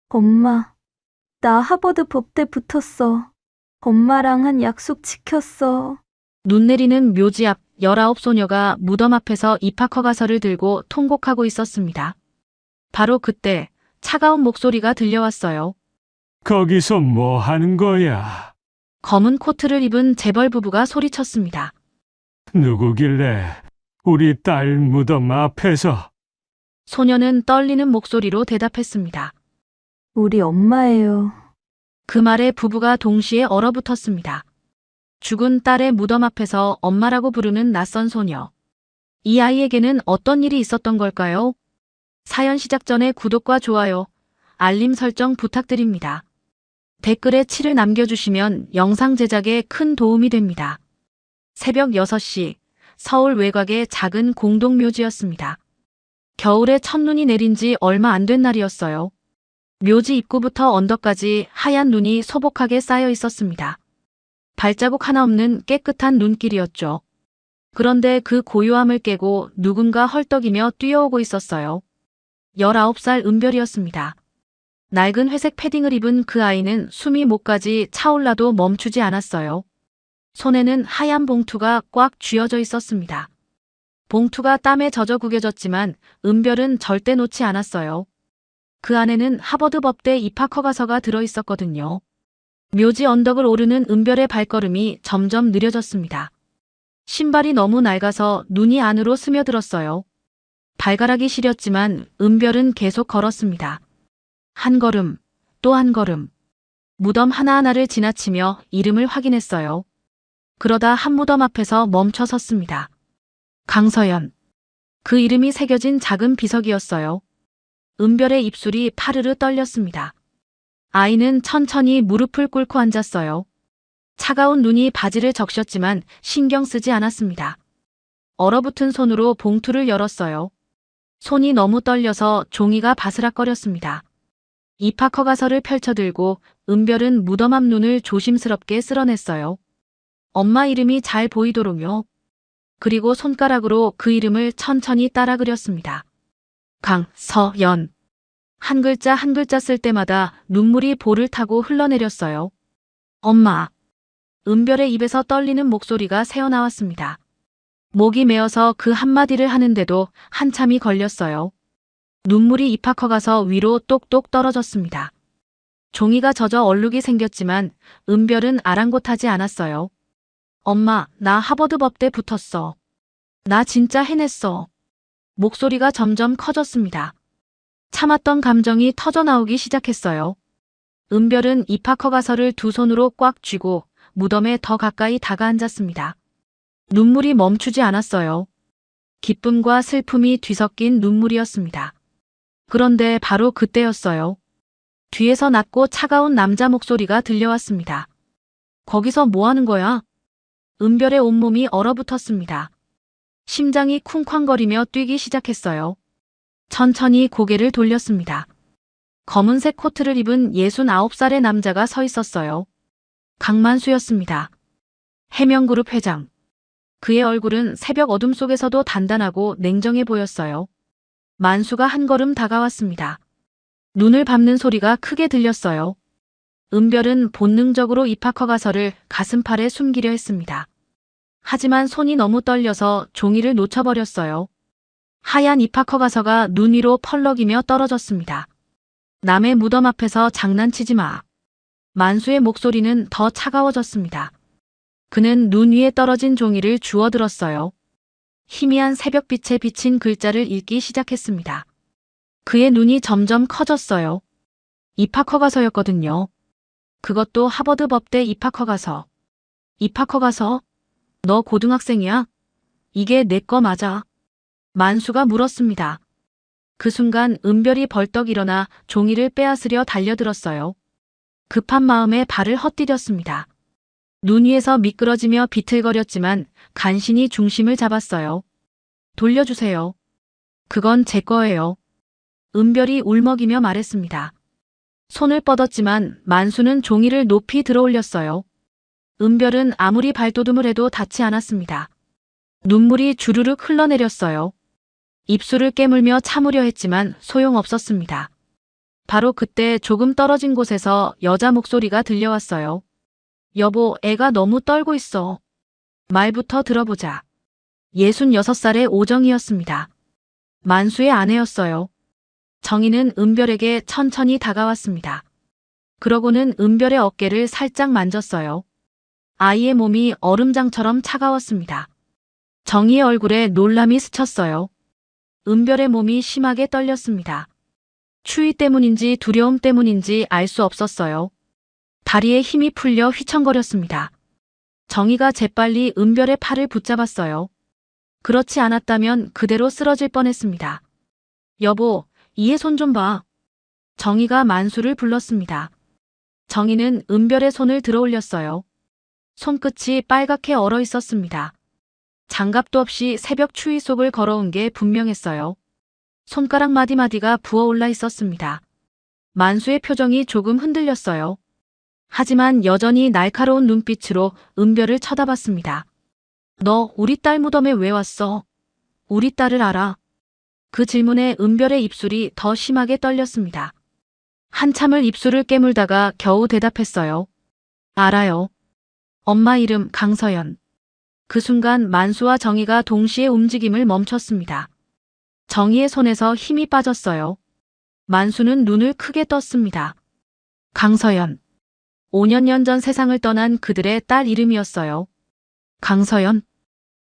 엄마, 나 하버드 법대 붙었어. 엄마랑 한 약속 지켰어. 눈 내리는 묘지 앞 19소녀가 무덤 앞에서 입학 허가서를 들고 통곡하고 있었습니다. 바로 그때 차가운 목소리가 들려왔어요. 거기서 뭐 하는 거야? 검은 코트를 입은 재벌 부부가 소리쳤습니다. 누구길래 우리 딸 무덤 앞에서? 소녀는 떨리는 목소리로 대답했습니다. 우리 엄마예요. 그 말에 부부가 동시에 얼어붙었습니다. 죽은 딸의 무덤 앞에서 엄마라고 부르는 낯선 소녀. 이 아이에게는 어떤 일이 있었던 걸까요? 사연 시작 전에 구독과 좋아요, 알림 설정 부탁드립니다. 댓글에 7을 남겨주시면 영상 제작에 큰 도움이 됩니다. 새벽 6시 서울 외곽의 작은 공동묘지였습니다. 겨울에 첫눈이 내린 지 얼마 안 된 날이었어요. 묘지 입구부터 언덕까지 하얀 눈이 소복하게 쌓여 있었습니다. 발자국 하나 없는 깨끗한 눈길이었죠. 그런데 그 고요함을 깨고 누군가 헐떡이며 뛰어오고 있었어요. 19살 은별이었습니다. 낡은 회색 패딩을 입은 그 아이는 숨이 목까지 차올라도 멈추지 않았어요. 손에는 하얀 봉투가 꽉 쥐어져 있었습니다. 봉투가 땀에 젖어 구겨졌지만 은별은 절대 놓지 않았어요. 그 안에는 하버드 법대 입학 허가서가 들어 있었거든요. 묘지 언덕을 오르는 은별의 발걸음이 점점 느려졌습니다. 신발이 너무 낡아서 눈이 안으로 스며들었어요. 발가락이 시렸지만 은별은 계속 걸었습니다. 한 걸음, 또 한 걸음. 무덤 하나하나를 지나치며 이름을 확인했어요. 그러다 한 무덤 앞에서 멈춰 섰습니다. 강서연. 그 이름이 새겨진 작은 비석이었어요. 은별의 입술이 파르르 떨렸습니다. 아이는 천천히 무릎을 꿇고 앉았어요. 차가운 눈이 바지를 적셨지만 신경 쓰지 않았습니다. 얼어붙은 손으로 봉투를 열었어요. 손이 너무 떨려서 종이가 바스락거렸습니다. 입학 허가서를 펼쳐들고 은별은 무덤 앞 눈을 조심스럽게 쓸어냈어요. 엄마 이름이 잘 보이도록요. 그리고 손가락으로 그 이름을 천천히 따라 그렸습니다. 강서연. 한 글자 한 글자 쓸 때마다 눈물이 볼을 타고 흘러내렸어요. 엄마. 은별의 입에서 떨리는 목소리가 새어나왔습니다. 목이 메어서 그 한마디를 하는데도 한참이 걸렸어요. 눈물이 입학 허가서 위로 똑똑 떨어졌습니다. 종이가 젖어 얼룩이 생겼지만 은별은 아랑곳하지 않았어요. 엄마, 나 하버드 법대 붙었어. 나 진짜 해냈어. 목소리가 점점 커졌습니다. 참았던 감정이 터져나오기 시작했어요. 은별은 입학 허가서를 두 손으로 꽉 쥐고 무덤에 더 가까이 다가앉았습니다. 눈물이 멈추지 않았어요. 기쁨과 슬픔이 뒤섞인 눈물이었습니다. 그런데 바로 그때였어요. 뒤에서 낮고 차가운 남자 목소리가 들려왔습니다. 거기서 뭐 하는 거야? 은별의 온몸이 얼어붙었습니다. 심장이 쿵쾅거리며 뛰기 시작했어요. 천천히 고개를 돌렸습니다. 검은색 코트를 입은 69살의 남자가 서 있었어요. 강만수였습니다. 해명그룹 회장. 그의 얼굴은 새벽 어둠 속에서도 단단하고 냉정해 보였어요. 만수가 한 걸음 다가왔습니다. 눈을 밟는 소리가 크게 들렸어요. 은별은 본능적으로 입학 허가서를 가슴팔에 숨기려 했습니다. 하지만 손이 너무 떨려서 종이를 놓쳐버렸어요. 하얀 입학 허가서가 눈 위로 펄럭이며 떨어졌습니다. 남의 무덤 앞에서 장난치지 마. 만수의 목소리는 더 차가워졌습니다. 그는 눈 위에 떨어진 종이를 주워들었어요. 희미한 새벽빛에 비친 글자를 읽기 시작했습니다. 그의 눈이 점점 커졌어요. 입학 허가서였거든요. 그것도 하버드 법대 입학 허가서. 입학 허가서? 너 고등학생이야? 이게 내 거 맞아? 만수가 물었습니다. 그 순간 은별이 벌떡 일어나 종이를 빼앗으려 달려들었어요. 급한 마음에 발을 헛디뎠습니다. 눈 위에서 미끄러지며 비틀거렸지만 간신히 중심을 잡았어요. 돌려주세요. 그건 제 거예요. 은별이 울먹이며 말했습니다. 손을 뻗었지만 만수는 종이를 높이 들어올렸어요. 은별은 아무리 발돋움을 해도 닿지 않았습니다. 눈물이 주르륵 흘러내렸어요. 입술을 깨물며 참으려 했지만 소용없었습니다. 바로 그때 조금 떨어진 곳에서 여자 목소리가 들려왔어요. 여보, 애가 너무 떨고 있어. 말부터 들어보자. 66살의 오정이었습니다. 만수의 아내였어요. 정희는 은별에게 천천히 다가왔습니다. 그러고는 은별의 어깨를 살짝 만졌어요. 아이의 몸이 얼음장처럼 차가웠습니다. 정희의 얼굴에 놀람이 스쳤어요. 은별의 몸이 심하게 떨렸습니다. 추위 때문인지 두려움 때문인지 알 수 없었어요. 다리에 힘이 풀려 휘청거렸습니다. 정희가 재빨리 은별의 팔을 붙잡았어요. 그렇지 않았다면 그대로 쓰러질 뻔했습니다. 여보, 이의 손 좀 봐. 정희가 만수를 불렀습니다. 정희는 은별의 손을 들어 올렸어요. 손끝이 빨갛게 얼어 있었습니다. 장갑도 없이 새벽 추위 속을 걸어온 게 분명했어요. 손가락 마디마디가 부어올라 있었습니다. 만수의 표정이 조금 흔들렸어요. 하지만 여전히 날카로운 눈빛으로 은별을 쳐다봤습니다. 너 우리 딸 무덤에 왜 왔어? 우리 딸을 알아? 그 질문에 은별의 입술이 더 심하게 떨렸습니다. 한참을 입술을 깨물다가 겨우 대답했어요. 알아요. 엄마 이름 강서연. 그 순간 만수와 정희가 동시에 움직임을 멈췄습니다. 정희의 손에서 힘이 빠졌어요. 만수는 눈을 크게 떴습니다. 강서연. 5년 전 세상을 떠난 그들의 딸 이름이었어요. 강서연.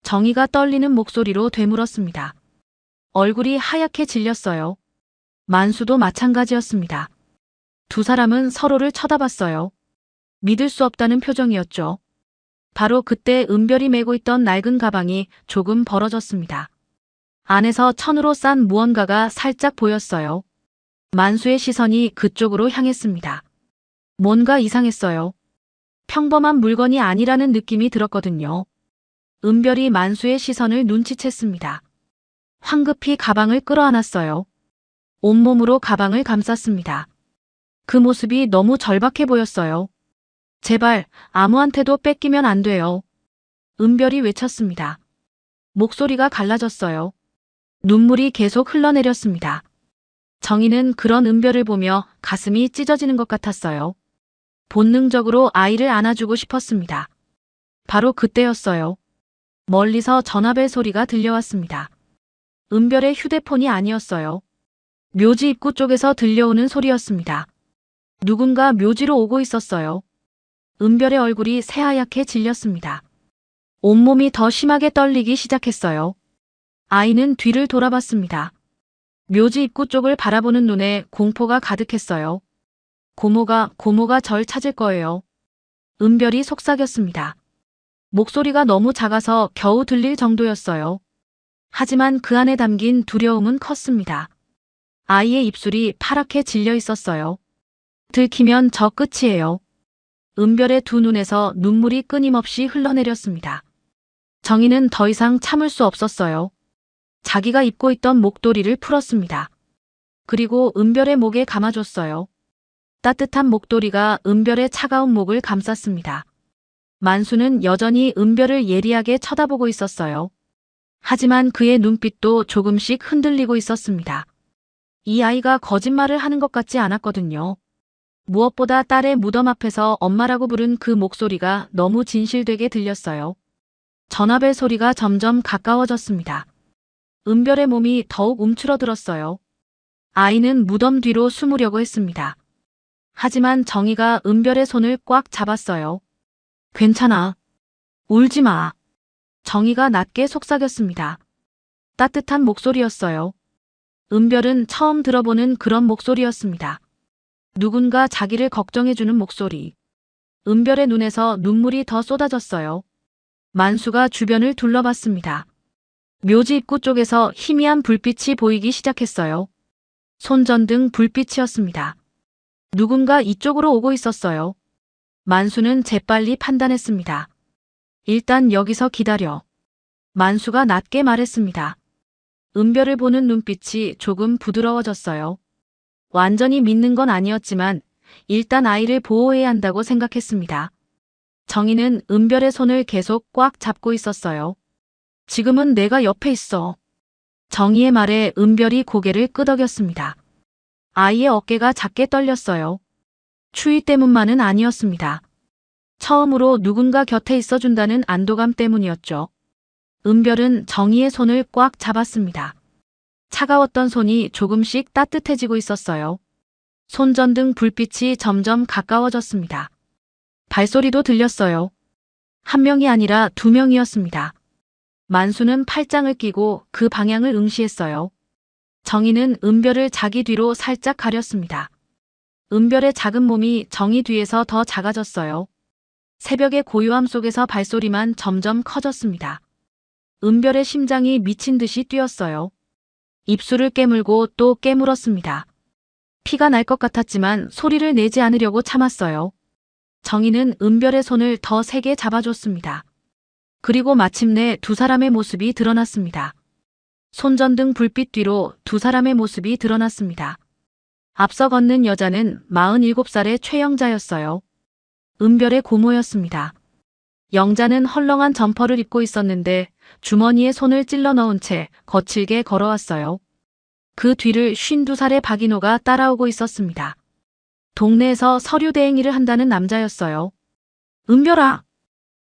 정희가 떨리는 목소리로 되물었습니다. 얼굴이 하얗게 질렸어요. 만수도 마찬가지였습니다. 두 사람은 서로를 쳐다봤어요. 믿을 수 없다는 표정이었죠. 바로 그때 은별이 메고 있던 낡은 가방이 조금 벌어졌습니다. 안에서 천으로 싼 무언가가 살짝 보였어요. 만수의 시선이 그쪽으로 향했습니다. 뭔가 이상했어요. 평범한 물건이 아니라는 느낌이 들었거든요. 은별이 만수의 시선을 눈치챘습니다. 황급히 가방을 끌어안았어요. 온몸으로 가방을 감쌌습니다. 그 모습이 너무 절박해 보였어요. 제발 아무한테도 뺏기면 안 돼요. 은별이 외쳤습니다. 목소리가 갈라졌어요. 눈물이 계속 흘러내렸습니다. 정희는 그런 은별을 보며 가슴이 찢어지는 것 같았어요. 본능적으로 아이를 안아주고 싶었습니다. 바로 그때였어요. 멀리서 전화벨 소리가 들려왔습니다. 은별의 휴대폰이 아니었어요. 묘지 입구 쪽에서 들려오는 소리였습니다. 누군가 묘지로 오고 있었어요. 은별의 얼굴이 새하얗게 질렸습니다. 온몸이 더 심하게 떨리기 시작했어요. 아이는 뒤를 돌아봤습니다. 묘지 입구 쪽을 바라보는 눈에 공포가 가득했어요. 고모가 절 찾을 거예요. 은별이 속삭였습니다. 목소리가 너무 작아서 겨우 들릴 정도였어요. 하지만 그 안에 담긴 두려움은 컸습니다. 아이의 입술이 파랗게 질려 있었어요. 들키면 저 끝이에요. 은별의 두 눈에서 눈물이 끊임없이 흘러내렸습니다. 정희는 더 이상 참을 수 없었어요. 자기가 입고 있던 목도리를 풀었습니다. 그리고 은별의 목에 감아줬어요. 따뜻한 목도리가 은별의 차가운 목을 감쌌습니다. 만수는 여전히 은별을 예리하게 쳐다보고 있었어요. 하지만 그의 눈빛도 조금씩 흔들리고 있었습니다. 이 아이가 거짓말을 하는 것 같지 않았거든요. 무엇보다 딸의 무덤 앞에서 엄마라고 부른 그 목소리가 너무 진실되게 들렸어요. 전화벨 소리가 점점 가까워졌습니다. 은별의 몸이 더욱 움츠러들었어요. 아이는 무덤 뒤로 숨으려고 했습니다. 하지만 정희가 은별의 손을 꽉 잡았어요. 괜찮아. 울지 마. 정희가 낮게 속삭였습니다. 따뜻한 목소리였어요. 은별은 처음 들어보는 그런 목소리였습니다. 누군가 자기를 걱정해주는 목소리. 은별의 눈에서 눈물이 더 쏟아졌어요. 만수가 주변을 둘러봤습니다. 묘지 입구 쪽에서 희미한 불빛이 보이기 시작했어요. 손전등 불빛이었습니다. 누군가 이쪽으로 오고 있었어요. 만수는 재빨리 판단했습니다. 일단 여기서 기다려. 만수가 낮게 말했습니다. 은별을 보는 눈빛이 조금 부드러워졌어요. 완전히 믿는 건 아니었지만 일단 아이를 보호해야 한다고 생각했습니다. 정희는 은별의 손을 계속 꽉 잡고 있었어요. 지금은 내가 옆에 있어. 정희의 말에 은별이 고개를 끄덕였습니다. 아이의 어깨가 작게 떨렸어요. 추위 때문만은 아니었습니다. 처음으로 누군가 곁에 있어준다는 안도감 때문이었죠. 은별은 정희의 손을 꽉 잡았습니다. 차가웠던 손이 조금씩 따뜻해지고 있었어요. 손전등 불빛이 점점 가까워졌습니다. 발소리도 들렸어요. 한 명이 아니라 두 명이었습니다. 만수는 팔짱을 끼고 그 방향을 응시했어요. 정희는 은별을 자기 뒤로 살짝 가렸습니다. 은별의 작은 몸이 정희 뒤에서 더 작아졌어요. 새벽의 고요함 속에서 발소리만 점점 커졌습니다. 은별의 심장이 미친 듯이 뛰었어요. 입술을 깨물고 또 깨물었습니다. 피가 날 것 같았지만 소리를 내지 않으려고 참았어요. 정희는 은별의 손을 더 세게 잡아줬습니다. 그리고 마침내 두 사람의 모습이 드러났습니다. 손전등 불빛 뒤로 두 사람의 모습이 드러났습니다. 앞서 걷는 여자는 47살의 최영자였어요. 은별의 고모였습니다. 영자는 헐렁한 점퍼를 입고 있었는데 주머니에 손을 찔러 넣은 채 거칠게 걸어왔어요. 그 뒤를 52살의 박인호가 따라오고 있었습니다. 동네에서 서류 대행 일을 한다는 남자였어요. 은별아!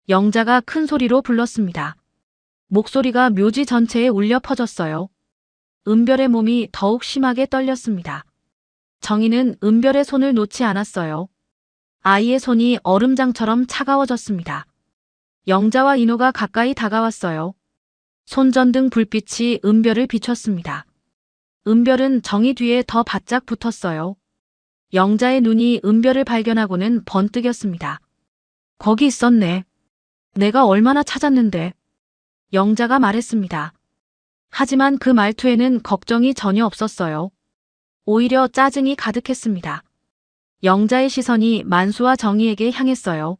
영자가 큰 소리로 불렀습니다. 목소리가 묘지 전체에 울려 퍼졌어요. 은별의 몸이 더욱 심하게 떨렸습니다. 정희는 은별의 손을 놓지 않았어요. 아이의 손이 얼음장처럼 차가워졌습니다. 영자와 인호가 가까이 다가왔어요. 손전등 불빛이 은별을 비췄습니다. 은별은 정희 뒤에 더 바짝 붙었어요. 영자의 눈이 은별을 발견하고는 번뜩였습니다. 거기 있었네. 내가 얼마나 찾았는데. 영자가 말했습니다. 하지만 그 말투에는 걱정이 전혀 없었어요. 오히려 짜증이 가득했습니다. 영자의 시선이 만수와 정희에게 향했어요.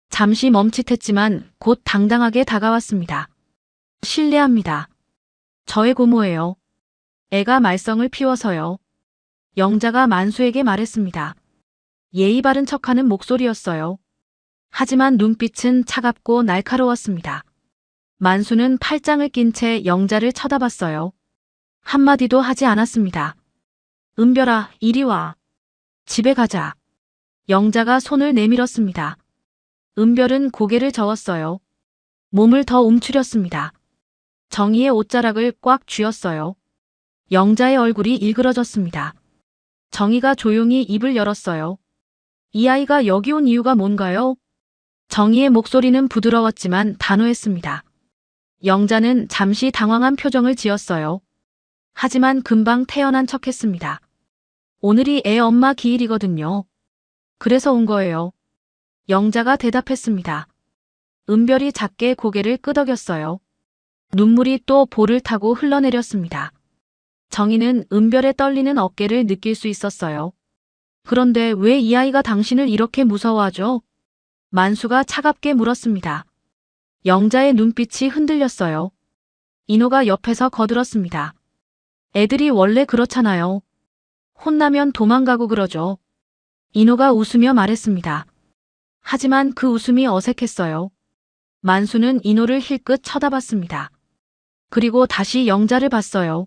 잠시 멈칫했지만 곧 당당하게 다가왔습니다. 실례합니다. 저의 고모예요. 애가 말썽을 피워서요. 영자가 만수에게 말했습니다. 예의 바른 척하는 목소리였어요. 하지만 눈빛은 차갑고 날카로웠습니다. 만수는 팔짱을 낀 채 영자를 쳐다봤어요. 한마디도 하지 않았습니다. 은별아, 이리 와. 집에 가자. 영자가 손을 내밀었습니다. 은별은 고개를 저었어요. 몸을 더 움츠렸습니다. 정희의 옷자락을 꽉 쥐었어요. 영자의 얼굴이 일그러졌습니다. 정희가 조용히 입을 열었어요. 이 아이가 여기 온 이유가 뭔가요? 정희의 목소리는 부드러웠지만 단호했습니다. 영자는 잠시 당황한 표정을 지었어요. 하지만 금방 태어난 척했습니다. 오늘이 애 엄마 기일이거든요. 그래서 온 거예요. 영자가 대답했습니다. 은별이 작게 고개를 끄덕였어요. 눈물이 또 볼을 타고 흘러내렸습니다. 정희는 은별의 떨리는 어깨를 느낄 수 있었어요. 그런데 왜 이 아이가 당신을 이렇게 무서워하죠? 만수가 차갑게 물었습니다. 영자의 눈빛이 흔들렸어요. 인호가 옆에서 거들었습니다. 애들이 원래 그렇잖아요. 혼나면 도망가고 그러죠. 인호가 웃으며 말했습니다. 하지만 그 웃음이 어색했어요. 만수는 인호를 힐끗 쳐다봤습니다. 그리고 다시 영자를 봤어요.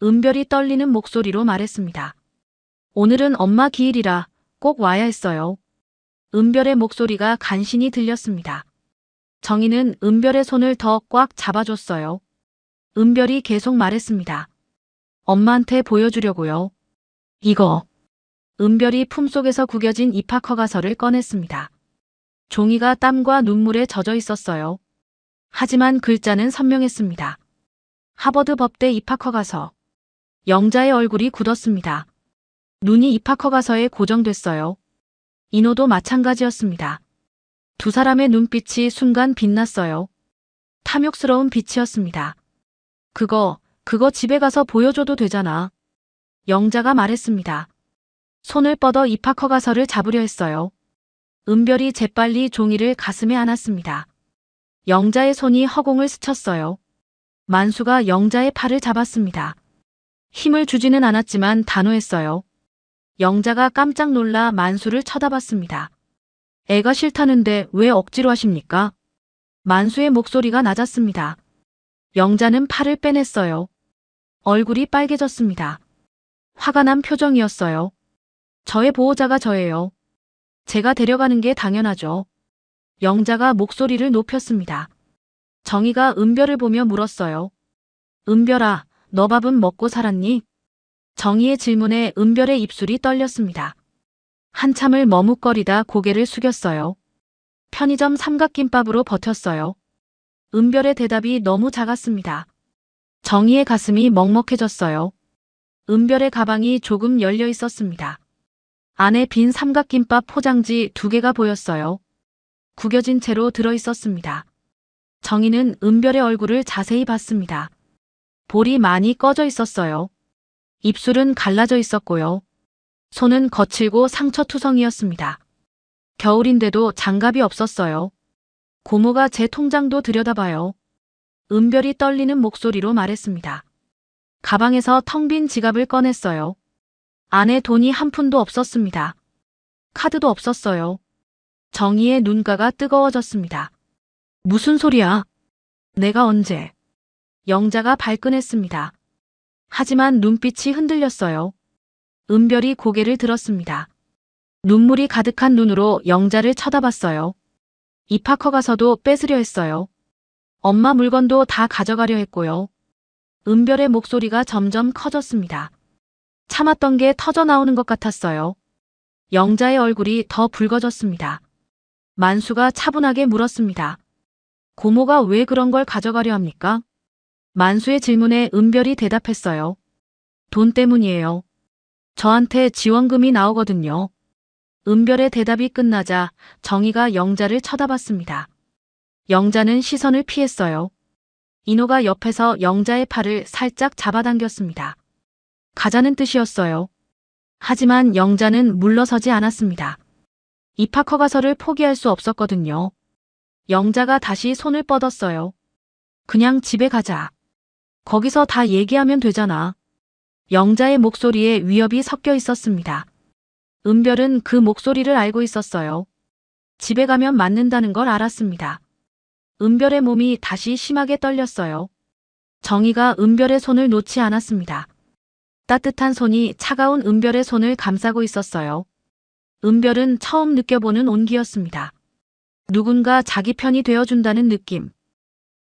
은별이 떨리는 목소리로 말했습니다. 오늘은 엄마 기일이라 꼭 와야 했어요. 은별의 목소리가 간신히 들렸습니다. 정희는 은별의 손을 더 꽉 잡아줬어요. 은별이 계속 말했습니다. 엄마한테 보여주려고요. 이거. 은별이 품속에서 구겨진 입학 허가서를 꺼냈습니다. 종이가 땀과 눈물에 젖어 있었어요. 하지만 글자는 선명했습니다. 하버드 법대 입학 허가서. 영자의 얼굴이 굳었습니다. 눈이 입학 허가서에 고정됐어요. 인호도 마찬가지였습니다. 두 사람의 눈빛이 순간 빛났어요. 탐욕스러운 빛이었습니다. 그거 집에 가서 보여줘도 되잖아. 영자가 말했습니다. 손을 뻗어 입학 허가서를 잡으려 했어요. 은별이 재빨리 종이를 가슴에 안았습니다. 영자의 손이 허공을 스쳤어요. 만수가 영자의 팔을 잡았습니다. 힘을 주지는 않았지만 단호했어요. 영자가 깜짝 놀라 만수를 쳐다봤습니다. 애가 싫다는데 왜 억지로 하십니까? 만수의 목소리가 낮았습니다. 영자는 팔을 빼냈어요. 얼굴이 빨개졌습니다. 화가 난 표정이었어요. 저의 보호자가 저예요. 제가 데려가는 게 당연하죠. 영자가 목소리를 높였습니다. 정희가 은별을 보며 물었어요. 은별아, 너 밥은 먹고 살았니? 정희의 질문에 은별의 입술이 떨렸습니다. 한참을 머뭇거리다 고개를 숙였어요. 편의점 삼각김밥으로 버텼어요. 은별의 대답이 너무 작았습니다. 정희의 가슴이 먹먹해졌어요. 은별의 가방이 조금 열려 있었습니다. 안에 빈 삼각김밥 포장지 2개가 보였어요. 구겨진 채로 들어 있었습니다. 정희는 은별의 얼굴을 자세히 봤습니다. 볼이 많이 꺼져 있었어요. 입술은 갈라져 있었고요. 손은 거칠고 상처투성이었습니다. 겨울인데도 장갑이 없었어요. 고모가 제 통장도 들여다봐요. 은별이 떨리는 목소리로 말했습니다. 가방에서 텅 빈 지갑을 꺼냈어요. 안에 돈이 한 푼도 없었습니다. 카드도 없었어요. 정희의 눈가가 뜨거워졌습니다. 무슨 소리야? 내가 언제? 영자가 발끈했습니다. 하지만 눈빛이 흔들렸어요. 은별이 고개를 들었습니다. 눈물이 가득한 눈으로 영자를 쳐다봤어요. 입학허 가서도 뺏으려 했어요. 엄마 물건도 다 가져가려 했고요. 은별의 목소리가 점점 커졌습니다. 참았던 게 터져 나오는 것 같았어요. 영자의 얼굴이 더 붉어졌습니다. 만수가 차분하게 물었습니다. 고모가 왜 그런 걸 가져가려 합니까? 만수의 질문에 은별이 대답했어요. 돈 때문이에요. 저한테 지원금이 나오거든요. 은별의 대답이 끝나자 정희가 영자를 쳐다봤습니다. 영자는 시선을 피했어요. 인호가 옆에서 영자의 팔을 살짝 잡아당겼습니다. 가자는 뜻이었어요. 하지만 영자는 물러서지 않았습니다. 입학 허가서를 포기할 수 없었거든요. 영자가 다시 손을 뻗었어요. 그냥 집에 가자. 거기서 다 얘기하면 되잖아. 영자의 목소리에 위협이 섞여 있었습니다. 은별은 그 목소리를 알고 있었어요. 집에 가면 맞는다는 걸 알았습니다. 은별의 몸이 다시 심하게 떨렸어요. 정희가 은별의 손을 놓지 않았습니다. 따뜻한 손이 차가운 은별의 손을 감싸고 있었어요. 은별은 처음 느껴보는 온기였습니다. 누군가 자기 편이 되어준다는 느낌.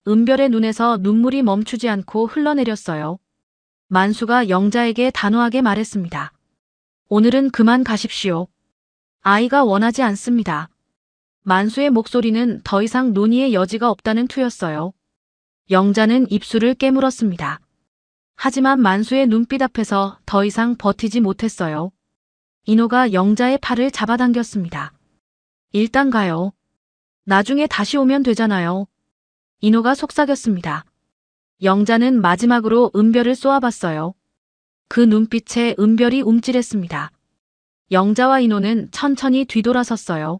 은별의 눈에서 눈물이 멈추지 않고 흘러내렸어요. 만수가 영자에게 단호하게 말했습니다. 오늘은 그만 가십시오. 아이가 원하지 않습니다. 만수의 목소리는 더 이상 논의의 여지가 없다는 투였어요. 영자는 입술을 깨물었습니다. 하지만 만수의 눈빛 앞에서 더 이상 버티지 못했어요. 인호가 영자의 팔을 잡아당겼습니다. 일단 가요. 나중에 다시 오면 되잖아요. 인호가 속삭였습니다. 영자는 마지막으로 은별을 쏘아봤어요. 그 눈빛에 은별이 움찔했습니다. 영자와 인호는 천천히 뒤돌아섰어요.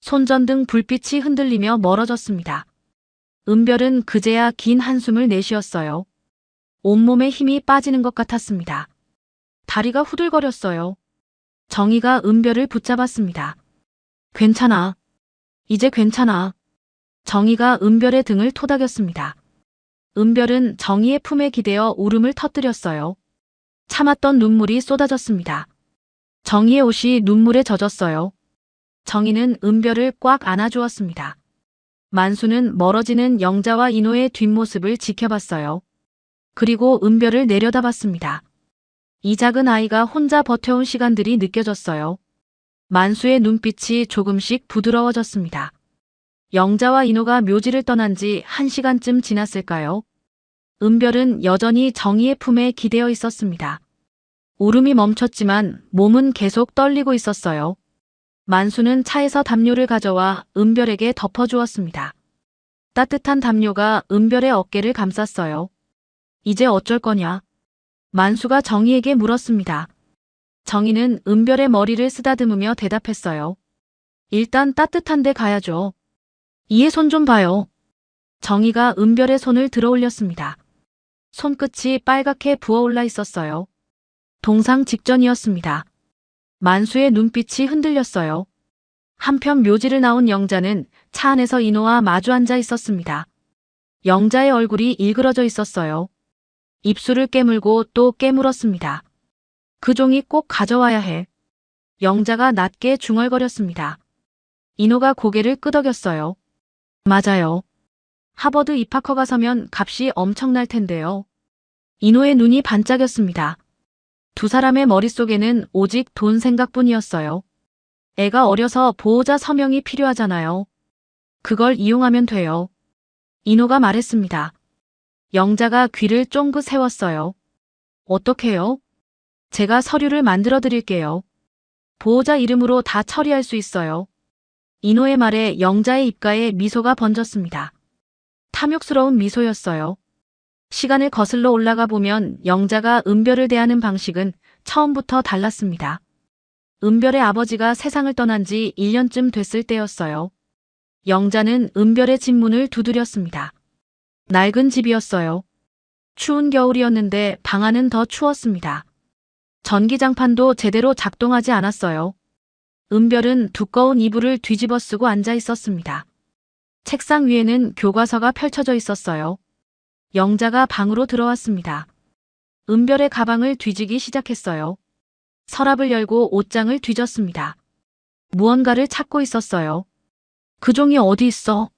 손전등 불빛이 흔들리며 멀어졌습니다. 은별은 그제야 긴 한숨을 내쉬었어요. 온몸에 힘이 빠지는 것 같았습니다. 다리가 후들거렸어요. 정희가 은별을 붙잡았습니다. 괜찮아. 이제 괜찮아. 정희가 은별의 등을 토닥였습니다. 은별은 정희의 품에 기대어 울음을 터뜨렸어요. 참았던 눈물이 쏟아졌습니다. 정희의 옷이 눈물에 젖었어요. 정희는 은별을 꽉 안아주었습니다. 만수는 멀어지는 영자와 인호의 뒷모습을 지켜봤어요. 그리고 은별을 내려다봤습니다. 이 작은 아이가 혼자 버텨온 시간들이 느껴졌어요. 만수의 눈빛이 조금씩 부드러워졌습니다. 영자와 인호가 묘지를 떠난 지 1시간쯤 지났을까요? 은별은 여전히 정희의 품에 기대어 있었습니다. 울음이 멈췄지만 몸은 계속 떨리고 있었어요. 만수는 차에서 담요를 가져와 은별에게 덮어주었습니다. 따뜻한 담요가 은별의 어깨를 감쌌어요. 이제 어쩔 거냐? 만수가 정희에게 물었습니다. 정희는 은별의 머리를 쓰다듬으며 대답했어요. 일단 따뜻한 데 가야죠. 이의 손 좀 봐요. 정희가 은별의 손을 들어 올렸습니다. 손끝이 빨갛게 부어올라 있었어요. 동상 직전이었습니다. 만수의 눈빛이 흔들렸어요. 한편 묘지를 나온 영자는 차 안에서 인호와 마주 앉아 있었습니다. 영자의 얼굴이 일그러져 있었어요. 입술을 깨물고 또 깨물었습니다. 그 종이 꼭 가져와야 해. 영자가 낮게 중얼거렸습니다. 인호가 고개를 끄덕였어요. 맞아요. 하버드 입학허가 서면 값이 엄청날 텐데요. 인호의 눈이 반짝였습니다. 두 사람의 머릿속에는 오직 돈 생각뿐이었어요. 애가 어려서 보호자 서명이 필요하잖아요. 그걸 이용하면 돼요. 인호가 말했습니다. 영자가 귀를 쫑긋 세웠어요. 어떻게요? 제가 서류를 만들어 드릴게요. 보호자 이름으로 다 처리할 수 있어요. 인호의 말에 영자의 입가에 미소가 번졌습니다. 탐욕스러운 미소였어요. 시간을 거슬러 올라가 보면 영자가 은별을 대하는 방식은 처음부터 달랐습니다. 은별의 아버지가 세상을 떠난 지 1년쯤 됐을 때였어요. 영자는 은별의 집 문을 두드렸습니다. 낡은 집이었어요. 추운 겨울이었는데 방 안은 더 추웠습니다. 전기장판도 제대로 작동하지 않았어요. 은별은 두꺼운 이불을 뒤집어 쓰고 앉아 있었습니다. 책상 위에는 교과서가 펼쳐져 있었어요. 영자가 방으로 들어왔습니다. 은별의 가방을 뒤지기 시작했어요. 서랍을 열고 옷장을 뒤졌습니다. 무언가를 찾고 있었어요. 그 종이 어디 있어?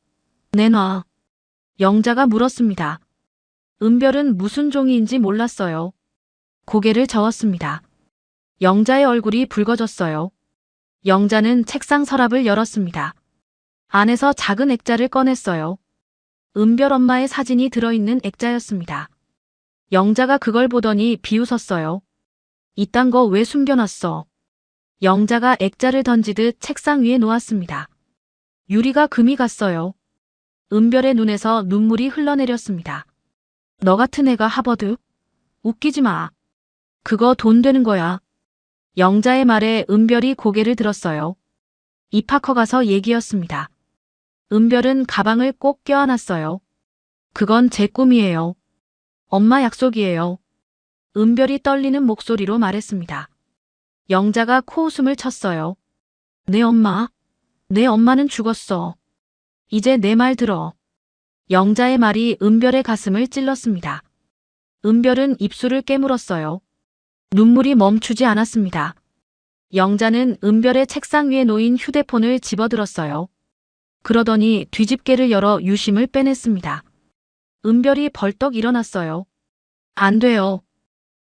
내놔. 영자가 물었습니다. 은별은 무슨 종이인지 몰랐어요. 고개를 저었습니다. 영자의 얼굴이 붉어졌어요. 영자는 책상 서랍을 열었습니다. 안에서 작은 액자를 꺼냈어요. 은별 엄마의 사진이 들어있는 액자였습니다. 영자가 그걸 보더니 비웃었어요. 이딴 거 왜 숨겨놨어? 영자가 액자를 던지듯 책상 위에 놓았습니다. 유리가 금이 갔어요. 은별의 눈에서 눈물이 흘러내렸습니다. 너 같은 애가 하버드? 웃기지 마. 그거 돈 되는 거야. 영자의 말에 은별이 고개를 들었어요. 입학허 가서 얘기였습니다. 은별은 가방을 꼭 껴안았어요. 그건 제 꿈이에요. 엄마 약속이에요. 은별이 떨리는 목소리로 말했습니다. 영자가 코웃음을 쳤어요. 내 엄마? 내 엄마는 죽었어. 이제 내 말 들어. 영자의 말이 은별의 가슴을 찔렀습니다. 은별은 입술을 깨물었어요. 눈물이 멈추지 않았습니다. 영자는 은별의 책상 위에 놓인 휴대폰을 집어들었어요. 그러더니 뒤집개를 열어 유심을 빼냈습니다. 은별이 벌떡 일어났어요. 안 돼요.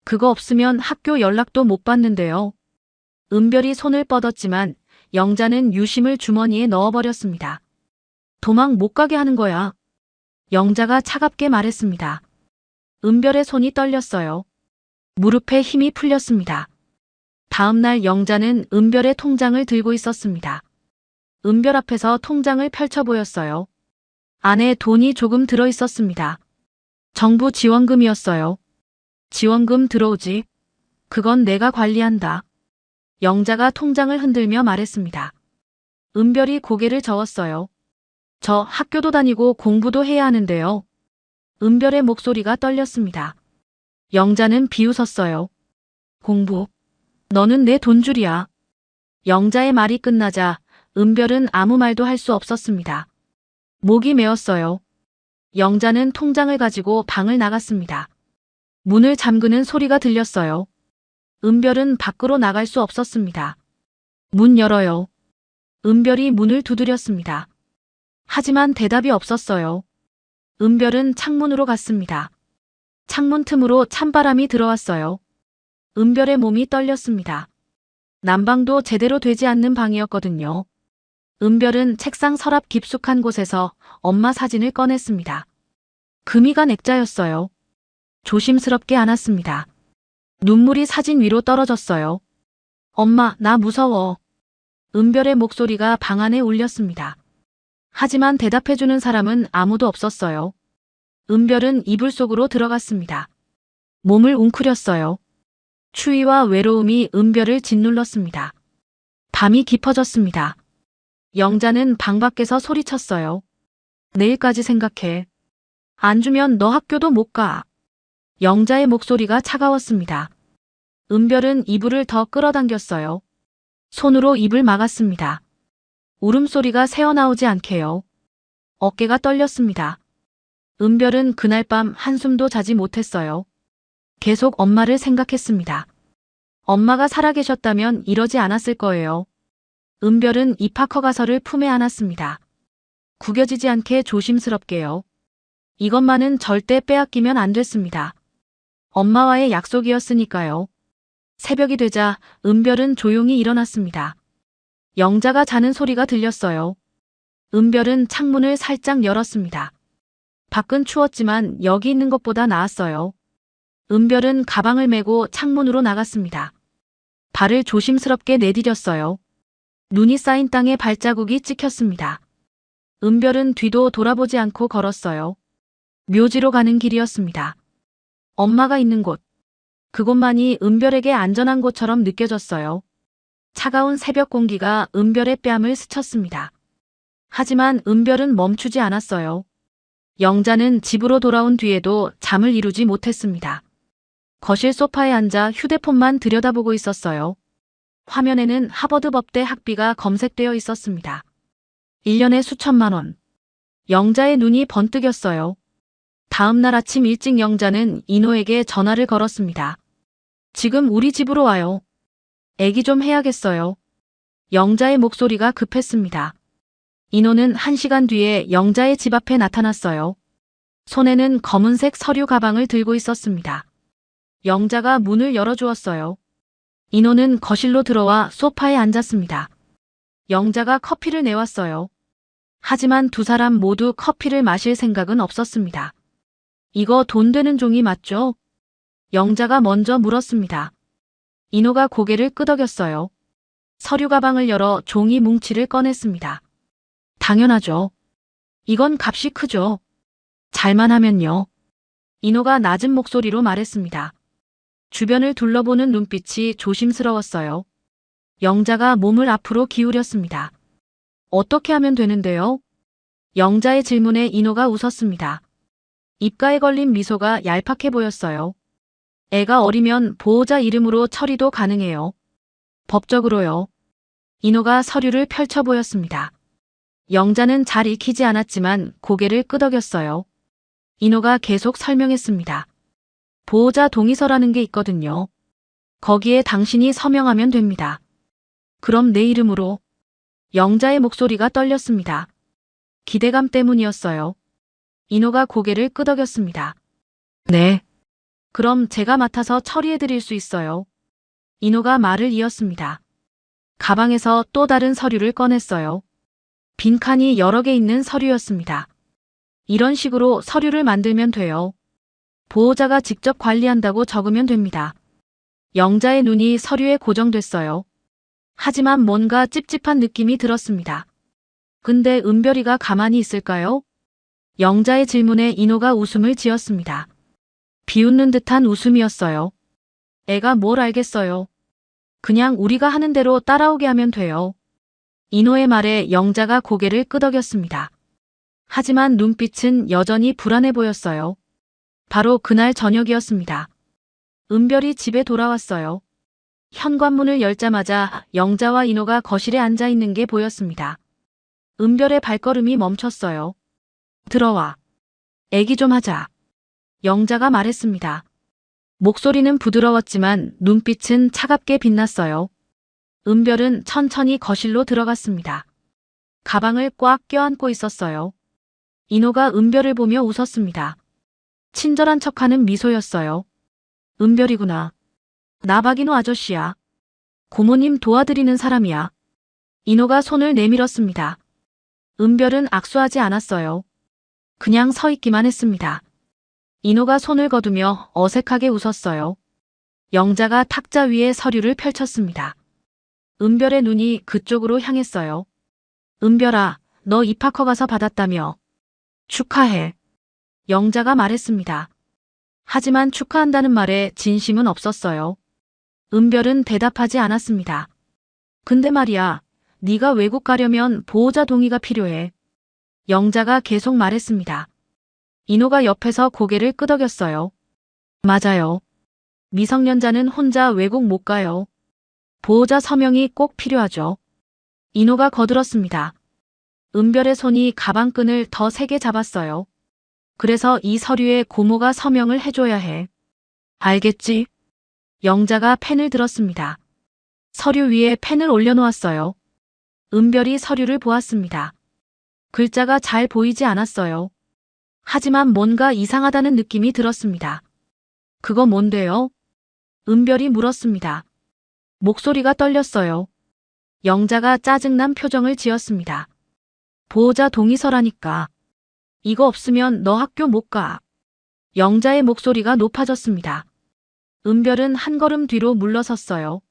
그거 없으면 학교 연락도 못 받는데요. 은별이 손을 뻗었지만 영자는 유심을 주머니에 넣어버렸습니다. 도망 못 가게 하는 거야. 영자가 차갑게 말했습니다. 은별의 손이 떨렸어요. 무릎에 힘이 풀렸습니다. 다음 날 영자는 은별의 통장을 들고 있었습니다. 은별 앞에서 통장을 펼쳐 보였어요. 안에 돈이 조금 들어 있었습니다. 정부 지원금이었어요. 지원금 들어오지? 그건 내가 관리한다. 영자가 통장을 흔들며 말했습니다. 은별이 고개를 저었어요. 저 학교도 다니고 공부도 해야 하는데요. 은별의 목소리가 떨렸습니다. 영자는 비웃었어요. 공부? 너는 내 돈줄이야. 영자의 말이 끝나자 은별은 아무 말도 할 수 없었습니다. 목이 메었어요. 영자는 통장을 가지고 방을 나갔습니다. 문을 잠그는 소리가 들렸어요. 은별은 밖으로 나갈 수 없었습니다. 문 열어요. 은별이 문을 두드렸습니다. 하지만 대답이 없었어요. 은별은 창문으로 갔습니다. 창문 틈으로 찬바람이 들어왔어요. 은별의 몸이 떨렸습니다. 난방도 제대로 되지 않는 방이었거든요. 은별은 책상 서랍 깊숙한 곳에서 엄마 사진을 꺼냈습니다. 금이 간 액자였어요. 조심스럽게 안았습니다. 눈물이 사진 위로 떨어졌어요. 엄마, 나 무서워. 은별의 목소리가 방 안에 울렸습니다. 하지만 대답해주는 사람은 아무도 없었어요. 은별은 이불 속으로 들어갔습니다. 몸을 웅크렸어요. 추위와 외로움이 은별을 짓눌렀습니다. 밤이 깊어졌습니다. 영자는 방 밖에서 소리쳤어요. 내일까지 생각해. 안 주면 너 학교도 못 가. 영자의 목소리가 차가웠습니다. 은별은 이불을 더 끌어당겼어요. 손으로 입을 막았습니다. 울음소리가 새어나오지 않게요. 어깨가 떨렸습니다. 은별은 그날 밤 한숨도 자지 못했어요. 계속 엄마를 생각했습니다. 엄마가 살아계셨다면 이러지 않았을 거예요. 은별은 입학 허가서를 품에 안았습니다. 구겨지지 않게 조심스럽게요. 이것만은 절대 빼앗기면 안 됐습니다. 엄마와의 약속이었으니까요. 새벽이 되자 은별은 조용히 일어났습니다. 영자가 자는 소리가 들렸어요. 은별은 창문을 살짝 열었습니다. 밖은 추웠지만 여기 있는 것보다 나았어요. 은별은 가방을 메고 창문으로 나갔습니다. 발을 조심스럽게 내디뎠어요. 눈이 쌓인 땅에 발자국이 찍혔습니다. 은별은 뒤도 돌아보지 않고 걸었어요. 묘지로 가는 길이었습니다. 엄마가 있는 곳. 그곳만이 은별에게 안전한 곳처럼 느껴졌어요. 차가운 새벽 공기가 은별의 뺨을 스쳤습니다. 하지만 은별은 멈추지 않았어요. 영자는 집으로 돌아온 뒤에도 잠을 이루지 못했습니다. 거실 소파에 앉아 휴대폰만 들여다보고 있었어요. 화면에는 하버드 법대 학비가 검색되어 있었습니다. 1년에 수천만 원. 영자의 눈이 번뜩였어요. 다음 날 아침 일찍 영자는 인호에게 전화를 걸었습니다. 지금 우리 집으로 와요. 애기 좀 해야겠어요. 영자의 목소리가 급했습니다. 인호는 1시간 뒤에 영자의 집 앞에 나타났어요. 손에는 검은색 서류 가방을 들고 있었습니다. 영자가 문을 열어주었어요. 인호는 거실로 들어와 소파에 앉았습니다. 영자가 커피를 내왔어요. 하지만 두 사람 모두 커피를 마실 생각은 없었습니다. 이거 돈 되는 종이 맞죠? 영자가 먼저 물었습니다. 인호가 고개를 끄덕였어요. 서류 가방을 열어 종이 뭉치를 꺼냈습니다. 당연하죠. 이건 값이 크죠. 잘만 하면요. 인호가 낮은 목소리로 말했습니다. 주변을 둘러보는 눈빛이 조심스러웠어요. 영자가 몸을 앞으로 기울였습니다. 어떻게 하면 되는데요? 영자의 질문에 인호가 웃었습니다. 입가에 걸린 미소가 얄팍해 보였어요. 애가 어리면 보호자 이름으로 처리도 가능해요. 법적으로요. 인호가 서류를 펼쳐 보였습니다. 영자는 잘 읽히지 않았지만 고개를 끄덕였어요. 인호가 계속 설명했습니다. 보호자 동의서라는 게 있거든요. 거기에 당신이 서명하면 됩니다. 그럼 내 이름으로. 영자의 목소리가 떨렸습니다. 기대감 때문이었어요. 인호가 고개를 끄덕였습니다. 네. 그럼 제가 맡아서 처리해드릴 수 있어요. 인호가 말을 이었습니다. 가방에서 또 다른 서류를 꺼냈어요. 빈칸이 여러 개 있는 서류였습니다. 이런 식으로 서류를 만들면 돼요. 보호자가 직접 관리한다고 적으면 됩니다. 영자의 눈이 서류에 고정됐어요. 하지만 뭔가 찝찝한 느낌이 들었습니다. 근데 은별이가 가만히 있을까요? 영자의 질문에 인호가 웃음을 지었습니다. 비웃는 듯한 웃음이었어요. 애가 뭘 알겠어요. 그냥 우리가 하는 대로 따라오게 하면 돼요. 인호의 말에 영자가 고개를 끄덕였습니다. 하지만 눈빛은 여전히 불안해 보였어요. 바로 그날 저녁이었습니다. 은별이 집에 돌아왔어요. 현관문을 열자마자 영자와 인호가 거실에 앉아 있는 게 보였습니다. 은별의 발걸음이 멈췄어요. 들어와. 애기 좀 하자. 영자가 말했습니다. 목소리는 부드러웠지만 눈빛은 차갑게 빛났어요. 은별은 천천히 거실로 들어갔습니다. 가방을 꽉 껴안고 있었어요. 인호가 은별을 보며 웃었습니다. 친절한 척하는 미소였어요. 은별이구나. 나 박인호 아저씨야. 고모님 도와드리는 사람이야. 인호가 손을 내밀었습니다. 은별은 악수하지 않았어요. 그냥 서 있기만 했습니다. 인호가 손을 거두며 어색하게 웃었어요. 영자가 탁자 위에 서류를 펼쳤습니다. 은별의 눈이 그쪽으로 향했어요. 은별아, 너 입학 허가서 받았다며. 축하해. 영자가 말했습니다. 하지만 축하한다는 말에 진심은 없었어요. 은별은 대답하지 않았습니다. 근데 말이야, 네가 외국 가려면 보호자 동의가 필요해. 영자가 계속 말했습니다. 인호가 옆에서 고개를 끄덕였어요. 맞아요. 미성년자는 혼자 외국 못 가요. 보호자 서명이 꼭 필요하죠. 인호가 거들었습니다. 은별의 손이 가방끈을 더 세게 잡았어요. 그래서 이 서류에 고모가 서명을 해줘야 해. 알겠지? 영자가 펜을 들었습니다. 서류 위에 펜을 올려놓았어요. 은별이 서류를 보았습니다. 글자가 잘 보이지 않았어요. 하지만 뭔가 이상하다는 느낌이 들었습니다. 그거 뭔데요? 은별이 물었습니다. 목소리가 떨렸어요. 영자가 짜증난 표정을 지었습니다. 보호자 동의서라니까. 이거 없으면 너 학교 못 가. 영자의 목소리가 높아졌습니다. 은별은 한 걸음 뒤로 물러섰어요.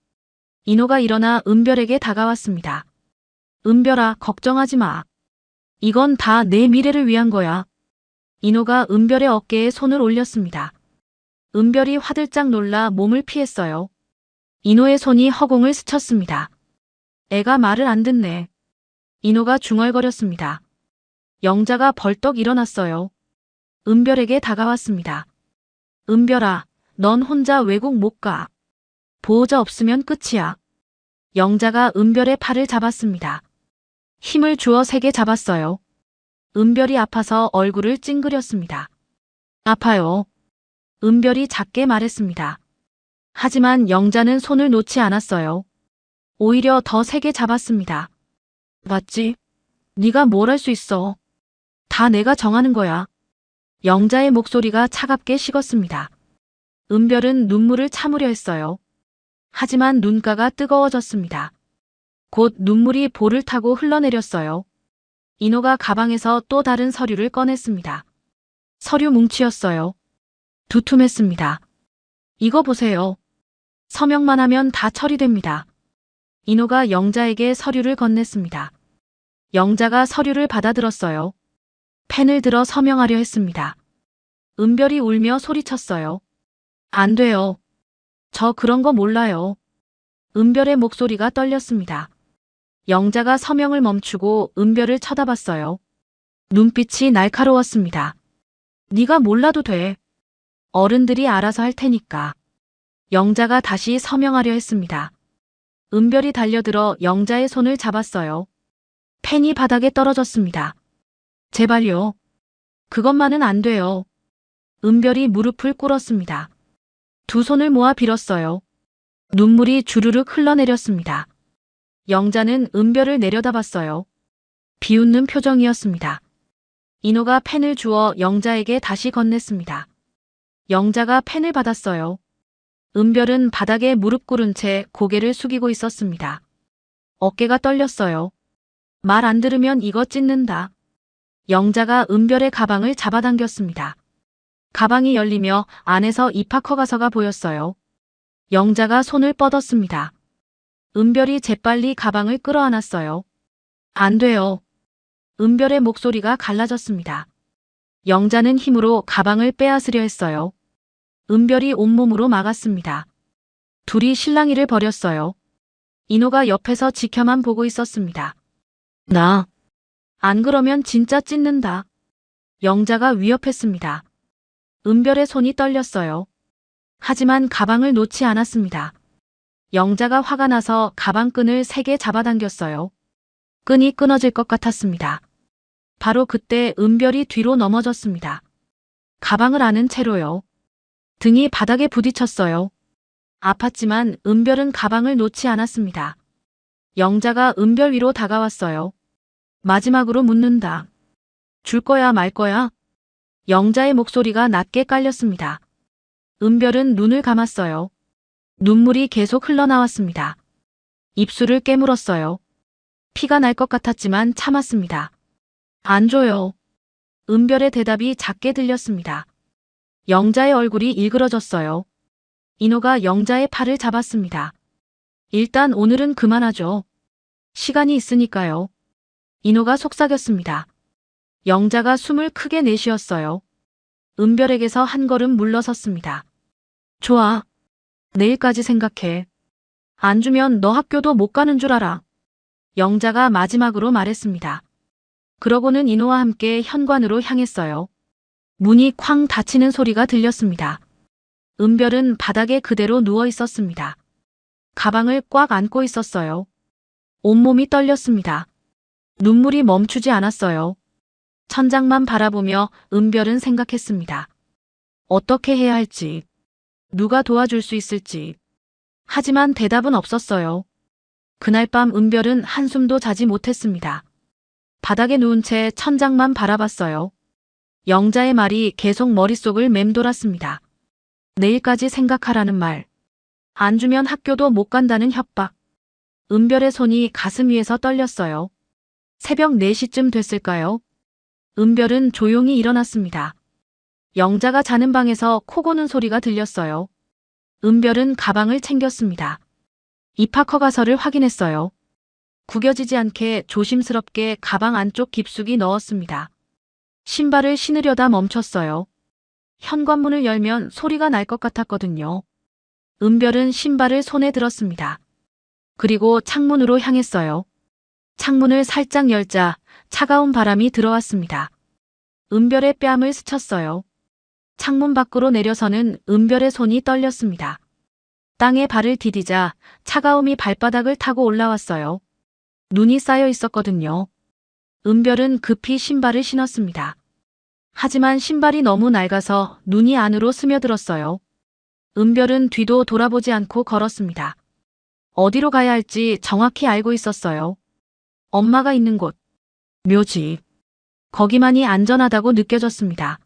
인호가 일어나 은별에게 다가왔습니다. 은별아, 걱정하지 마. 이건 다 내 미래를 위한 거야. 인호가 은별의 어깨에 손을 올렸습니다. 은별이 화들짝 놀라 몸을 피했어요. 인호의 손이 허공을 스쳤습니다. 애가 말을 안 듣네. 인호가 중얼거렸습니다. 영자가 벌떡 일어났어요. 은별에게 다가왔습니다. 은별아, 넌 혼자 외국 못 가. 보호자 없으면 끝이야. 영자가 은별의 팔을 잡았습니다. 힘을 주어 세게 잡았어요. 은별이 아파서 얼굴을 찡그렸습니다. 아파요. 은별이 작게 말했습니다. 하지만 영자는 손을 놓지 않았어요. 오히려 더 세게 잡았습니다. 맞지? 네가 뭘 할 수 있어. 다 내가 정하는 거야. 영자의 목소리가 차갑게 식었습니다. 은별은 눈물을 참으려 했어요. 하지만 눈가가 뜨거워졌습니다. 곧 눈물이 볼을 타고 흘러내렸어요. 인호가 가방에서 또 다른 서류를 꺼냈습니다. 서류 뭉치였어요. 두툼했습니다. 이거 보세요. 서명만 하면 다 처리됩니다. 인호가 영자에게 서류를 건넸습니다. 영자가 서류를 받아들었어요. 펜을 들어 서명하려 했습니다. 은별이 울며 소리쳤어요. 안 돼요. 저 그런 거 몰라요. 은별의 목소리가 떨렸습니다. 영자가 서명을 멈추고 은별을 쳐다봤어요. 눈빛이 날카로웠습니다. 네가 몰라도 돼. 어른들이 알아서 할 테니까. 영자가 다시 서명하려 했습니다. 은별이 달려들어 영자의 손을 잡았어요. 펜이 바닥에 떨어졌습니다. 제발요. 그것만은 안 돼요. 은별이 무릎을 꿇었습니다. 두 손을 모아 빌었어요. 눈물이 주르륵 흘러내렸습니다. 영자는 은별을 내려다봤어요. 비웃는 표정이었습니다. 인호가 펜을 주어 영자에게 다시 건넸습니다. 영자가 펜을 받았어요. 은별은 바닥에 무릎 꿇은 채 고개를 숙이고 있었습니다. 어깨가 떨렸어요. 말 안 들으면 이거 찢는다. 영자가 은별의 가방을 잡아당겼습니다. 가방이 열리며 안에서 입학허가서가 보였어요. 영자가 손을 뻗었습니다. 은별이 재빨리 가방을 끌어안았어요. 안 돼요. 은별의 목소리가 갈라졌습니다. 영자는 힘으로 가방을 빼앗으려 했어요. 은별이 온몸으로 막았습니다. 둘이 실랑이를 벌였어요. 인호가 옆에서 지켜만 보고 있었습니다. 나 안 그러면 진짜 찢는다. 영자가 위협했습니다. 은별의 손이 떨렸어요. 하지만 가방을 놓지 않았습니다. 영자가 화가 나서 가방 끈을 세게 잡아당겼어요. 끈이 끊어질 것 같았습니다. 바로 그때 은별이 뒤로 넘어졌습니다. 가방을 안은 채로요. 등이 바닥에 부딪혔어요. 아팠지만 은별은 가방을 놓지 않았습니다. 영자가 은별 위로 다가왔어요. 마지막으로 묻는다. 줄 거야 말 거야? 영자의 목소리가 낮게 깔렸습니다. 은별은 눈을 감았어요. 눈물이 계속 흘러나왔습니다. 입술을 깨물었어요. 피가 날 것 같았지만 참았습니다. 안 줘요. 은별의 대답이 작게 들렸습니다. 영자의 얼굴이 일그러졌어요. 인호가 영자의 팔을 잡았습니다. 일단 오늘은 그만하죠. 시간이 있으니까요. 인호가 속삭였습니다. 영자가 숨을 크게 내쉬었어요. 은별에게서 한 걸음 물러섰습니다. 좋아. 내일까지 생각해. 안 주면 너 학교도 못 가는 줄 알아. 영자가 마지막으로 말했습니다. 그러고는 인호와 함께 현관으로 향했어요. 문이 쾅 닫히는 소리가 들렸습니다. 은별은 바닥에 그대로 누워 있었습니다. 가방을 꽉 안고 있었어요. 온몸이 떨렸습니다. 눈물이 멈추지 않았어요. 천장만 바라보며 은별은 생각했습니다. 어떻게 해야 할지, 누가 도와줄 수 있을지. 하지만 대답은 없었어요. 그날 밤 은별은 한숨도 자지 못했습니다. 바닥에 누운 채 천장만 바라봤어요. 영자의 말이 계속 머릿속을 맴돌았습니다. 내일까지 생각하라는 말. 안 주면 학교도 못 간다는 협박. 은별의 손이 가슴 위에서 떨렸어요. 새벽 4시쯤 됐을까요? 은별은 조용히 일어났습니다. 영자가 자는 방에서 코 고는 소리가 들렸어요. 은별은 가방을 챙겼습니다. 입학 허가서를 확인했어요. 구겨지지 않게 조심스럽게 가방 안쪽 깊숙이 넣었습니다. 신발을 신으려다 멈췄어요. 현관문을 열면 소리가 날 것 같았거든요. 은별은 신발을 손에 들었습니다. 그리고 창문으로 향했어요. 창문을 살짝 열자 차가운 바람이 들어왔습니다. 은별의 뺨을 스쳤어요. 창문 밖으로 내려서는 은별의 손이 떨렸습니다. 땅에 발을 디디자 차가움이 발바닥을 타고 올라왔어요. 눈이 쌓여 있었거든요. 은별은 급히 신발을 신었습니다. 하지만 신발이 너무 낡아서 눈이 안으로 스며들었어요. 은별은 뒤도 돌아보지 않고 걸었습니다. 어디로 가야 할지 정확히 알고 있었어요. 엄마가 있는 곳. 묘집. 거기만이 안전하다고 느껴졌습니다.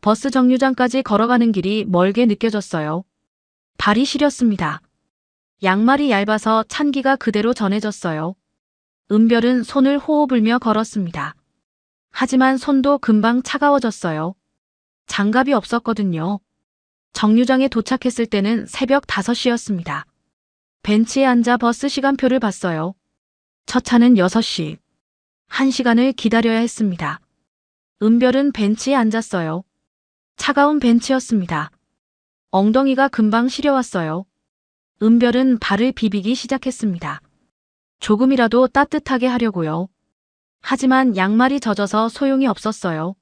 버스 정류장까지 걸어가는 길이 멀게 느껴졌어요. 발이 시렸습니다. 양말이 얇아서 찬기가 그대로 전해졌어요. 은별은 손을 호호 불며 걸었습니다. 하지만 손도 금방 차가워졌어요. 장갑이 없었거든요. 정류장에 도착했을 때는 새벽 5시였습니다. 벤치에 앉아 버스 시간표를 봤어요. 첫 차는 6시. 1시간을 기다려야 했습니다. 은별은 벤치에 앉았어요. 차가운 벤치였습니다. 엉덩이가 금방 시려왔어요. 은별은 발을 비비기 시작했습니다. 조금이라도 따뜻하게 하려고요. 하지만 양말이 젖어서 소용이 없었어요.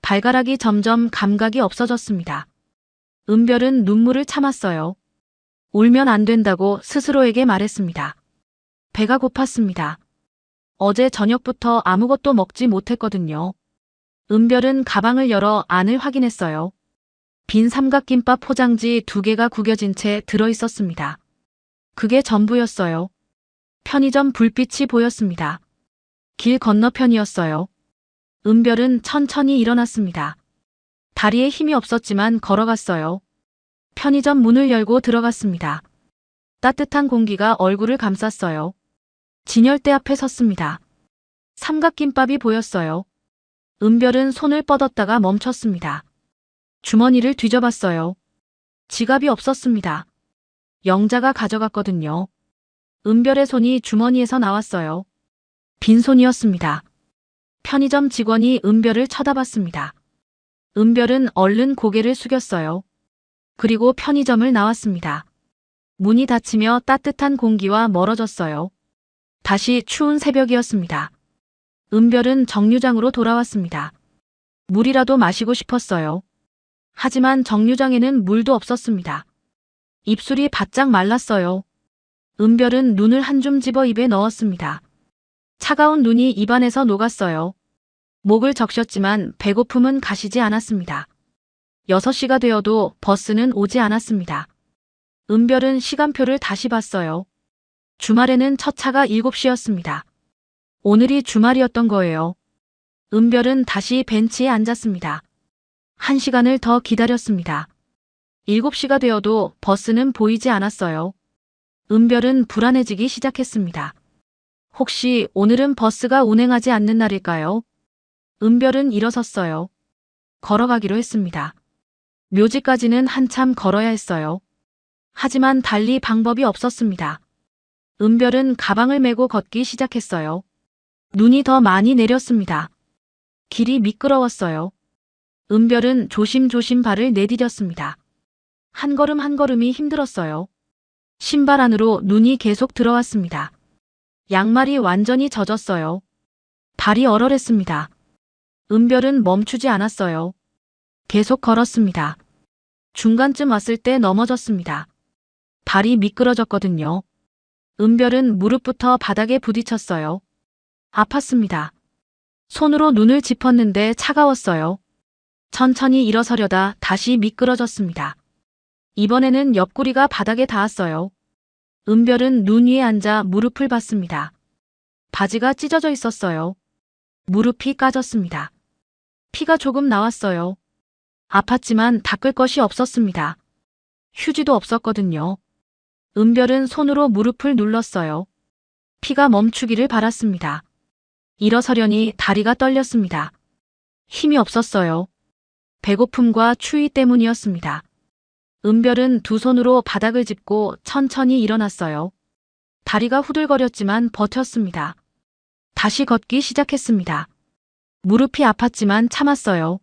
발가락이 점점 감각이 없어졌습니다. 은별은 눈물을 참았어요. 울면 안 된다고 스스로에게 말했습니다. 배가 고팠습니다. 어제 저녁부터 아무것도 먹지 못했거든요. 은별은 가방을 열어 안을 확인했어요. 빈 삼각김밥 포장지 2개가 구겨진 채 들어있었습니다. 그게 전부였어요. 편의점 불빛이 보였습니다. 길 건너편이었어요. 은별은 천천히 일어났습니다. 다리에 힘이 없었지만 걸어갔어요. 편의점 문을 열고 들어갔습니다. 따뜻한 공기가 얼굴을 감쌌어요. 진열대 앞에 섰습니다. 삼각김밥이 보였어요. 은별은 손을 뻗었다가 멈췄습니다. 주머니를 뒤져봤어요. 지갑이 없었습니다. 영자가 가져갔거든요. 은별의 손이 주머니에서 나왔어요. 빈손이었습니다. 편의점 직원이 은별을 쳐다봤습니다. 은별은 얼른 고개를 숙였어요. 그리고 편의점을 나왔습니다. 문이 닫히며 따뜻한 공기와 멀어졌어요. 다시 추운 새벽이었습니다. 은별은 정류장으로 돌아왔습니다. 물이라도 마시고 싶었어요. 하지만 정류장에는 물도 없었습니다. 입술이 바짝 말랐어요. 은별은 눈을 한 줌 집어 입에 넣었습니다. 차가운 눈이 입안에서 녹았어요. 목을 적셨지만 배고픔은 가시지 않았습니다. 6시가 되어도 버스는 오지 않았습니다. 은별은 시간표를 다시 봤어요. 주말에는 첫 차가 7시였습니다. 오늘이 주말이었던 거예요. 은별은 다시 벤치에 앉았습니다. 1시간을 더 기다렸습니다. 7시가 되어도 버스는 보이지 않았어요. 은별은 불안해지기 시작했습니다. 혹시 오늘은 버스가 운행하지 않는 날일까요? 은별은 일어섰어요. 걸어가기로 했습니다. 묘지까지는 한참 걸어야 했어요. 하지만 달리 방법이 없었습니다. 은별은 가방을 메고 걷기 시작했어요. 눈이 더 많이 내렸습니다. 길이 미끄러웠어요. 은별은 조심조심 발을 내디뎠습니다. 한 걸음 한 걸음이 힘들었어요. 신발 안으로 눈이 계속 들어왔습니다. 양말이 완전히 젖었어요. 발이 얼얼했습니다. 은별은 멈추지 않았어요. 계속 걸었습니다. 중간쯤 왔을 때 넘어졌습니다. 발이 미끄러졌거든요. 은별은 무릎부터 바닥에 부딪혔어요. 아팠습니다. 손으로 눈을 짚었는데 차가웠어요. 천천히 일어서려다 다시 미끄러졌습니다. 이번에는 옆구리가 바닥에 닿았어요. 은별은 눈 위에 앉아 무릎을 봤습니다. 바지가 찢어져 있었어요. 무릎이 까졌습니다. 피가 조금 나왔어요. 아팠지만 닦을 것이 없었습니다. 휴지도 없었거든요. 은별은 손으로 무릎을 눌렀어요. 피가 멈추기를 바랐습니다. 일어서려니 다리가 떨렸습니다. 힘이 없었어요. 배고픔과 추위 때문이었습니다. 은별은 두 손으로 바닥을 짚고 천천히 일어났어요. 다리가 후들거렸지만 버텼습니다. 다시 걷기 시작했습니다. 무릎이 아팠지만 참았어요.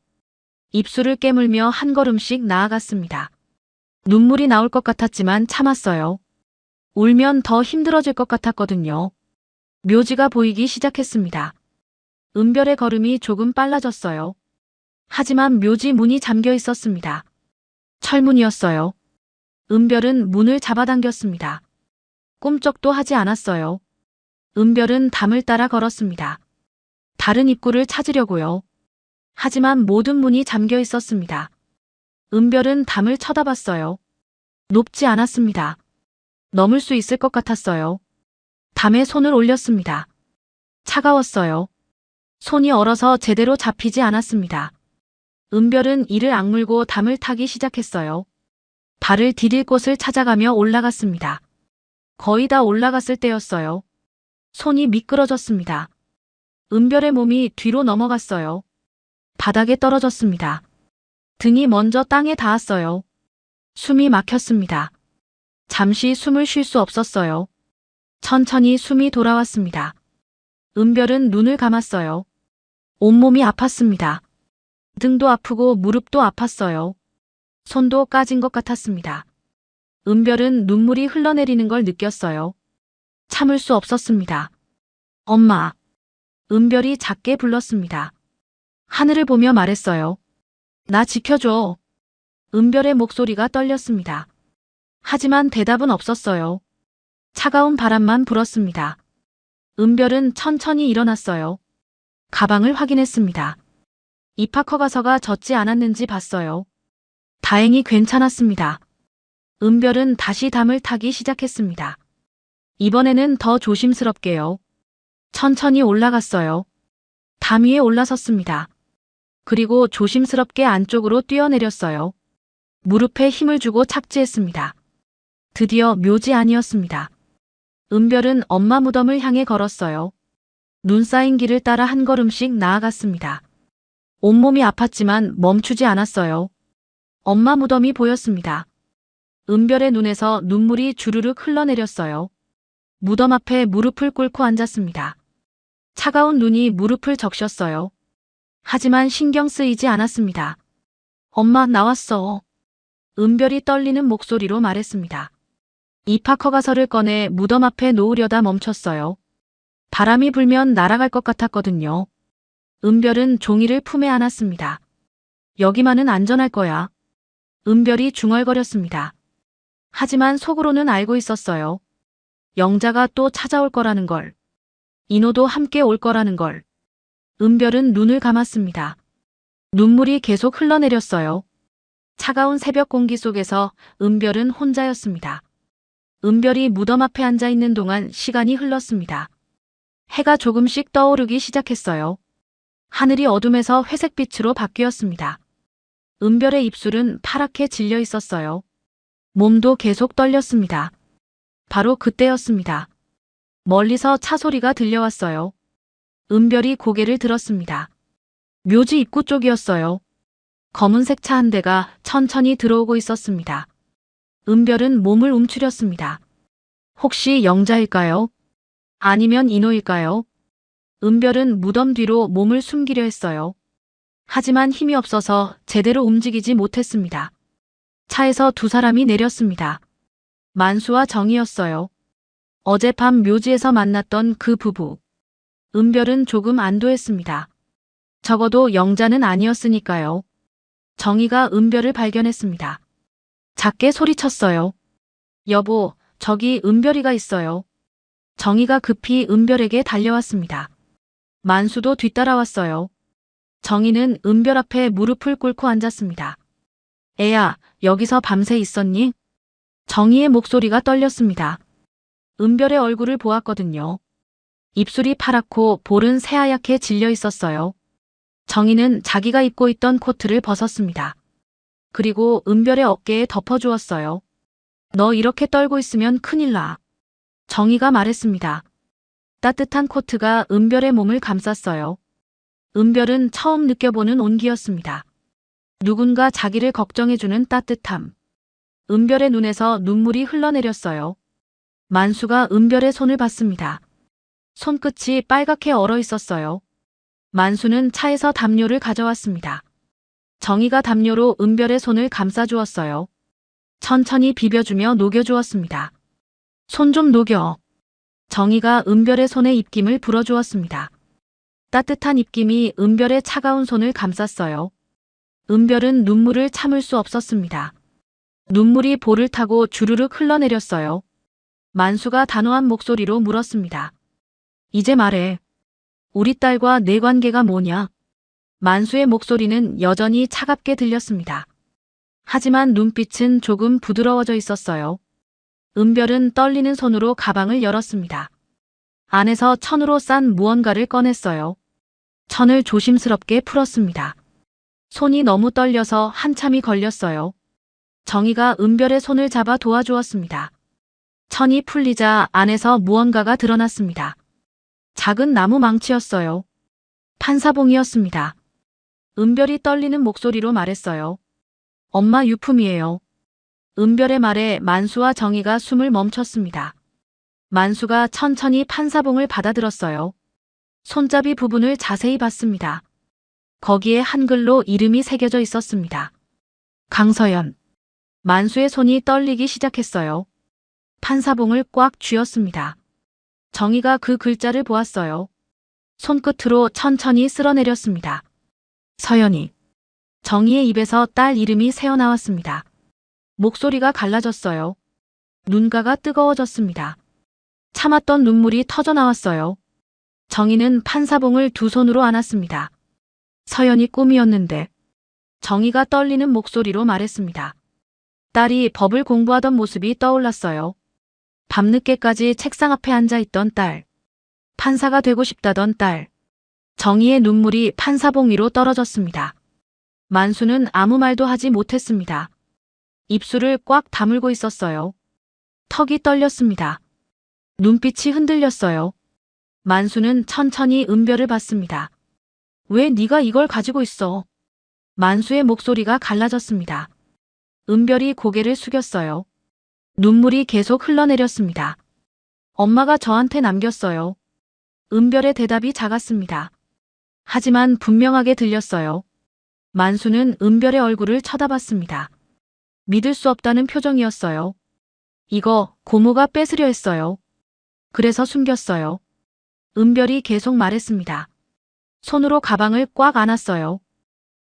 입술을 깨물며 한 걸음씩 나아갔습니다. 눈물이 나올 것 같았지만 참았어요. 울면 더 힘들어질 것 같았거든요. 묘지가 보이기 시작했습니다. 은별의 걸음이 조금 빨라졌어요. 하지만 묘지 문이 잠겨 있었습니다. 철문이었어요. 은별은 문을 잡아당겼습니다. 꿈쩍도 하지 않았어요. 은별은 담을 따라 걸었습니다. 다른 입구를 찾으려고요. 하지만 모든 문이 잠겨 있었습니다. 은별은 담을 쳐다봤어요. 높지 않았습니다. 넘을 수 있을 것 같았어요. 담에 손을 올렸습니다. 차가웠어요. 손이 얼어서 제대로 잡히지 않았습니다. 은별은 이를 악물고 담을 타기 시작했어요. 발을 디딜 곳을 찾아가며 올라갔습니다. 거의 다 올라갔을 때였어요. 손이 미끄러졌습니다. 은별의 몸이 뒤로 넘어갔어요. 바닥에 떨어졌습니다. 등이 먼저 땅에 닿았어요. 숨이 막혔습니다. 잠시 숨을 쉴 수 없었어요. 천천히 숨이 돌아왔습니다. 은별은 눈을 감았어요. 온몸이 아팠습니다. 등도 아프고 무릎도 아팠어요. 손도 까진 것 같았습니다. 은별은 눈물이 흘러내리는 걸 느꼈어요. 참을 수 없었습니다. 엄마. 은별이 작게 불렀습니다. 하늘을 보며 말했어요. 나 지켜줘. 은별의 목소리가 떨렸습니다. 하지만 대답은 없었어요. 차가운 바람만 불었습니다. 은별은 천천히 일어났어요. 가방을 확인했습니다. 입학 허가서가 젖지 않았는지 봤어요. 다행히 괜찮았습니다. 은별은 다시 담을 타기 시작했습니다. 이번에는 더 조심스럽게요. 천천히 올라갔어요. 담 위에 올라섰습니다. 그리고 조심스럽게 안쪽으로 뛰어내렸어요. 무릎에 힘을 주고 착지했습니다. 드디어 묘지 안이었습니다. 은별은 엄마 무덤을 향해 걸었어요. 눈 쌓인 길을 따라 한 걸음씩 나아갔습니다. 온몸이 아팠지만 멈추지 않았어요. 엄마 무덤이 보였습니다. 은별의 눈에서 눈물이 주르륵 흘러내렸어요. 무덤 앞에 무릎을 꿇고 앉았습니다. 차가운 눈이 무릎을 적셨어요. 하지만 신경 쓰이지 않았습니다. 엄마, 나왔어. 은별이 떨리는 목소리로 말했습니다. 입학 허가서를 꺼내 무덤 앞에 놓으려다 멈췄어요. 바람이 불면 날아갈 것 같았거든요. 은별은 종이를 품에 안았습니다. 여기만은 안전할 거야. 은별이 중얼거렸습니다. 하지만 속으로는 알고 있었어요. 영자가 또 찾아올 거라는 걸. 인호도 함께 올 거라는 걸. 은별은 눈을 감았습니다. 눈물이 계속 흘러내렸어요. 차가운 새벽 공기 속에서 은별은 혼자였습니다. 은별이 무덤 앞에 앉아 있는 동안 시간이 흘렀습니다. 해가 조금씩 떠오르기 시작했어요. 하늘이 어둠에서 회색빛으로 바뀌었습니다. 은별의 입술은 파랗게 질려 있었어요. 몸도 계속 떨렸습니다. 바로 그때였습니다. 멀리서 차 소리가 들려왔어요. 은별이 고개를 들었습니다. 묘지 입구 쪽이었어요. 검은색 차 한 대가 천천히 들어오고 있었습니다. 은별은 몸을 움츠렸습니다. 혹시 영자일까요? 아니면 인호일까요? 은별은 무덤 뒤로 몸을 숨기려 했어요. 하지만 힘이 없어서 제대로 움직이지 못했습니다. 차에서 두 사람이 내렸습니다. 만수와 정이었어요. 어젯밤 묘지에서 만났던 그 부부. 은별은 조금 안도했습니다. 적어도 영자는 아니었으니까요. 정이가 은별을 발견했습니다. 작게 소리쳤어요. 여보, 저기 은별이가 있어요. 정이가 급히 은별에게 달려왔습니다. 만수도 뒤따라왔어요. 정이는 은별 앞에 무릎을 꿇고 앉았습니다. 애야, 여기서 밤새 있었니? 정이의 목소리가 떨렸습니다. 은별의 얼굴을 보았거든요. 입술이 파랗고 볼은 새하얗게 질려 있었어요. 정희는 자기가 입고 있던 코트를 벗었습니다. 그리고 은별의 어깨에 덮어주었어요. 너 이렇게 떨고 있으면 큰일 나. 정희가 말했습니다. 따뜻한 코트가 은별의 몸을 감쌌어요. 은별은 처음 느껴보는 온기였습니다. 누군가 자기를 걱정해주는 따뜻함. 은별의 눈에서 눈물이 흘러내렸어요. 만수가 은별의 손을 봤습니다. 손끝이 빨갛게 얼어 있었어요. 만수는 차에서 담요를 가져왔습니다. 정희가 담요로 은별의 손을 감싸주었어요. 천천히 비벼주며 녹여주었습니다. 손 좀 녹여. 정희가 은별의 손에 입김을 불어주었습니다. 따뜻한 입김이 은별의 차가운 손을 감쌌어요. 은별은 눈물을 참을 수 없었습니다. 눈물이 볼을 타고 주르륵 흘러내렸어요. 만수가 단호한 목소리로 물었습니다. 이제 말해. 우리 딸과 내 관계가 뭐냐? 만수의 목소리는 여전히 차갑게 들렸습니다. 하지만 눈빛은 조금 부드러워져 있었어요. 은별은 떨리는 손으로 가방을 열었습니다. 안에서 천으로 싼 무언가를 꺼냈어요. 천을 조심스럽게 풀었습니다. 손이 너무 떨려서 한참이 걸렸어요. 정희가 은별의 손을 잡아 도와주었습니다. 천이 풀리자 안에서 무언가가 드러났습니다. 작은 나무 망치였어요. 판사봉이었습니다. 은별이 떨리는 목소리로 말했어요. 엄마 유품이에요. 은별의 말에 만수와 정희가 숨을 멈췄습니다. 만수가 천천히 판사봉을 받아들었어요. 손잡이 부분을 자세히 봤습니다. 거기에 한글로 이름이 새겨져 있었습니다. 강서연. 만수의 손이 떨리기 시작했어요. 판사봉을 꽉 쥐었습니다. 정희가 그 글자를 보았어요. 손끝으로 천천히 쓸어내렸습니다. 서연이. 정희의 입에서 딸 이름이 새어나왔습니다. 목소리가 갈라졌어요. 눈가가 뜨거워졌습니다. 참았던 눈물이 터져나왔어요. 정희는 판사봉을 두 손으로 안았습니다. 서연이 꿈이었는데. 정희가 떨리는 목소리로 말했습니다. 딸이 법을 공부하던 모습이 떠올랐어요. 밤늦게까지 책상 앞에 앉아있던 딸. 판사가 되고 싶다던 딸. 정희의 눈물이 판사봉 위로 떨어졌습니다. 만수는 아무 말도 하지 못했습니다. 입술을 꽉 다물고 있었어요. 턱이 떨렸습니다. 눈빛이 흔들렸어요. 만수는 천천히 은별을 봤습니다. 왜 네가 이걸 가지고 있어? 만수의 목소리가 갈라졌습니다. 은별이 고개를 숙였어요. 눈물이 계속 흘러내렸습니다. 엄마가 저한테 남겼어요. 은별의 대답이 작았습니다. 하지만 분명하게 들렸어요. 만수는 은별의 얼굴을 쳐다봤습니다. 믿을 수 없다는 표정이었어요. 이거 고모가 뺏으려 했어요. 그래서 숨겼어요. 은별이 계속 말했습니다. 손으로 가방을 꽉 안았어요.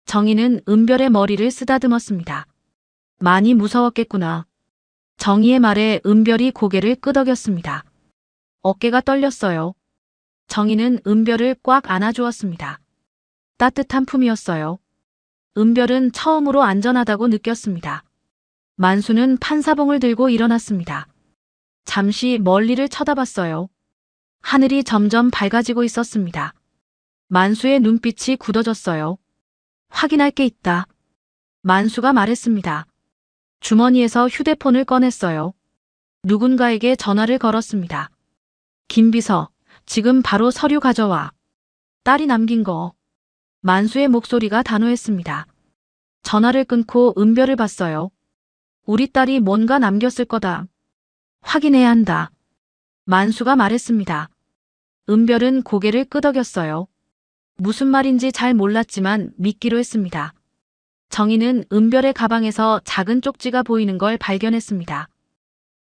정희는 은별의 머리를 쓰다듬었습니다. 많이 무서웠겠구나. 정희의 말에 은별이 고개를 끄덕였습니다. 어깨가 떨렸어요. 정희는 은별을 꽉 안아주었습니다. 따뜻한 품이었어요. 은별은 처음으로 안전하다고 느꼈습니다. 만수는 판사봉을 들고 일어났습니다. 잠시 멀리를 쳐다봤어요. 하늘이 점점 밝아지고 있었습니다. 만수의 눈빛이 굳어졌어요. 확인할 게 있다. 만수가 말했습니다. 주머니에서 휴대폰을 꺼냈어요. 누군가에게 전화를 걸었습니다. 김비서, 지금 바로 서류 가져와. 딸이 남긴 거. 만수의 목소리가 단호했습니다. 전화를 끊고 은별을 봤어요. 우리 딸이 뭔가 남겼을 거다. 확인해야 한다. 만수가 말했습니다. 은별은 고개를 끄덕였어요. 무슨 말인지 잘 몰랐지만 믿기로 했습니다. 정희는 은별의 가방에서 작은 쪽지가 보이는 걸 발견했습니다.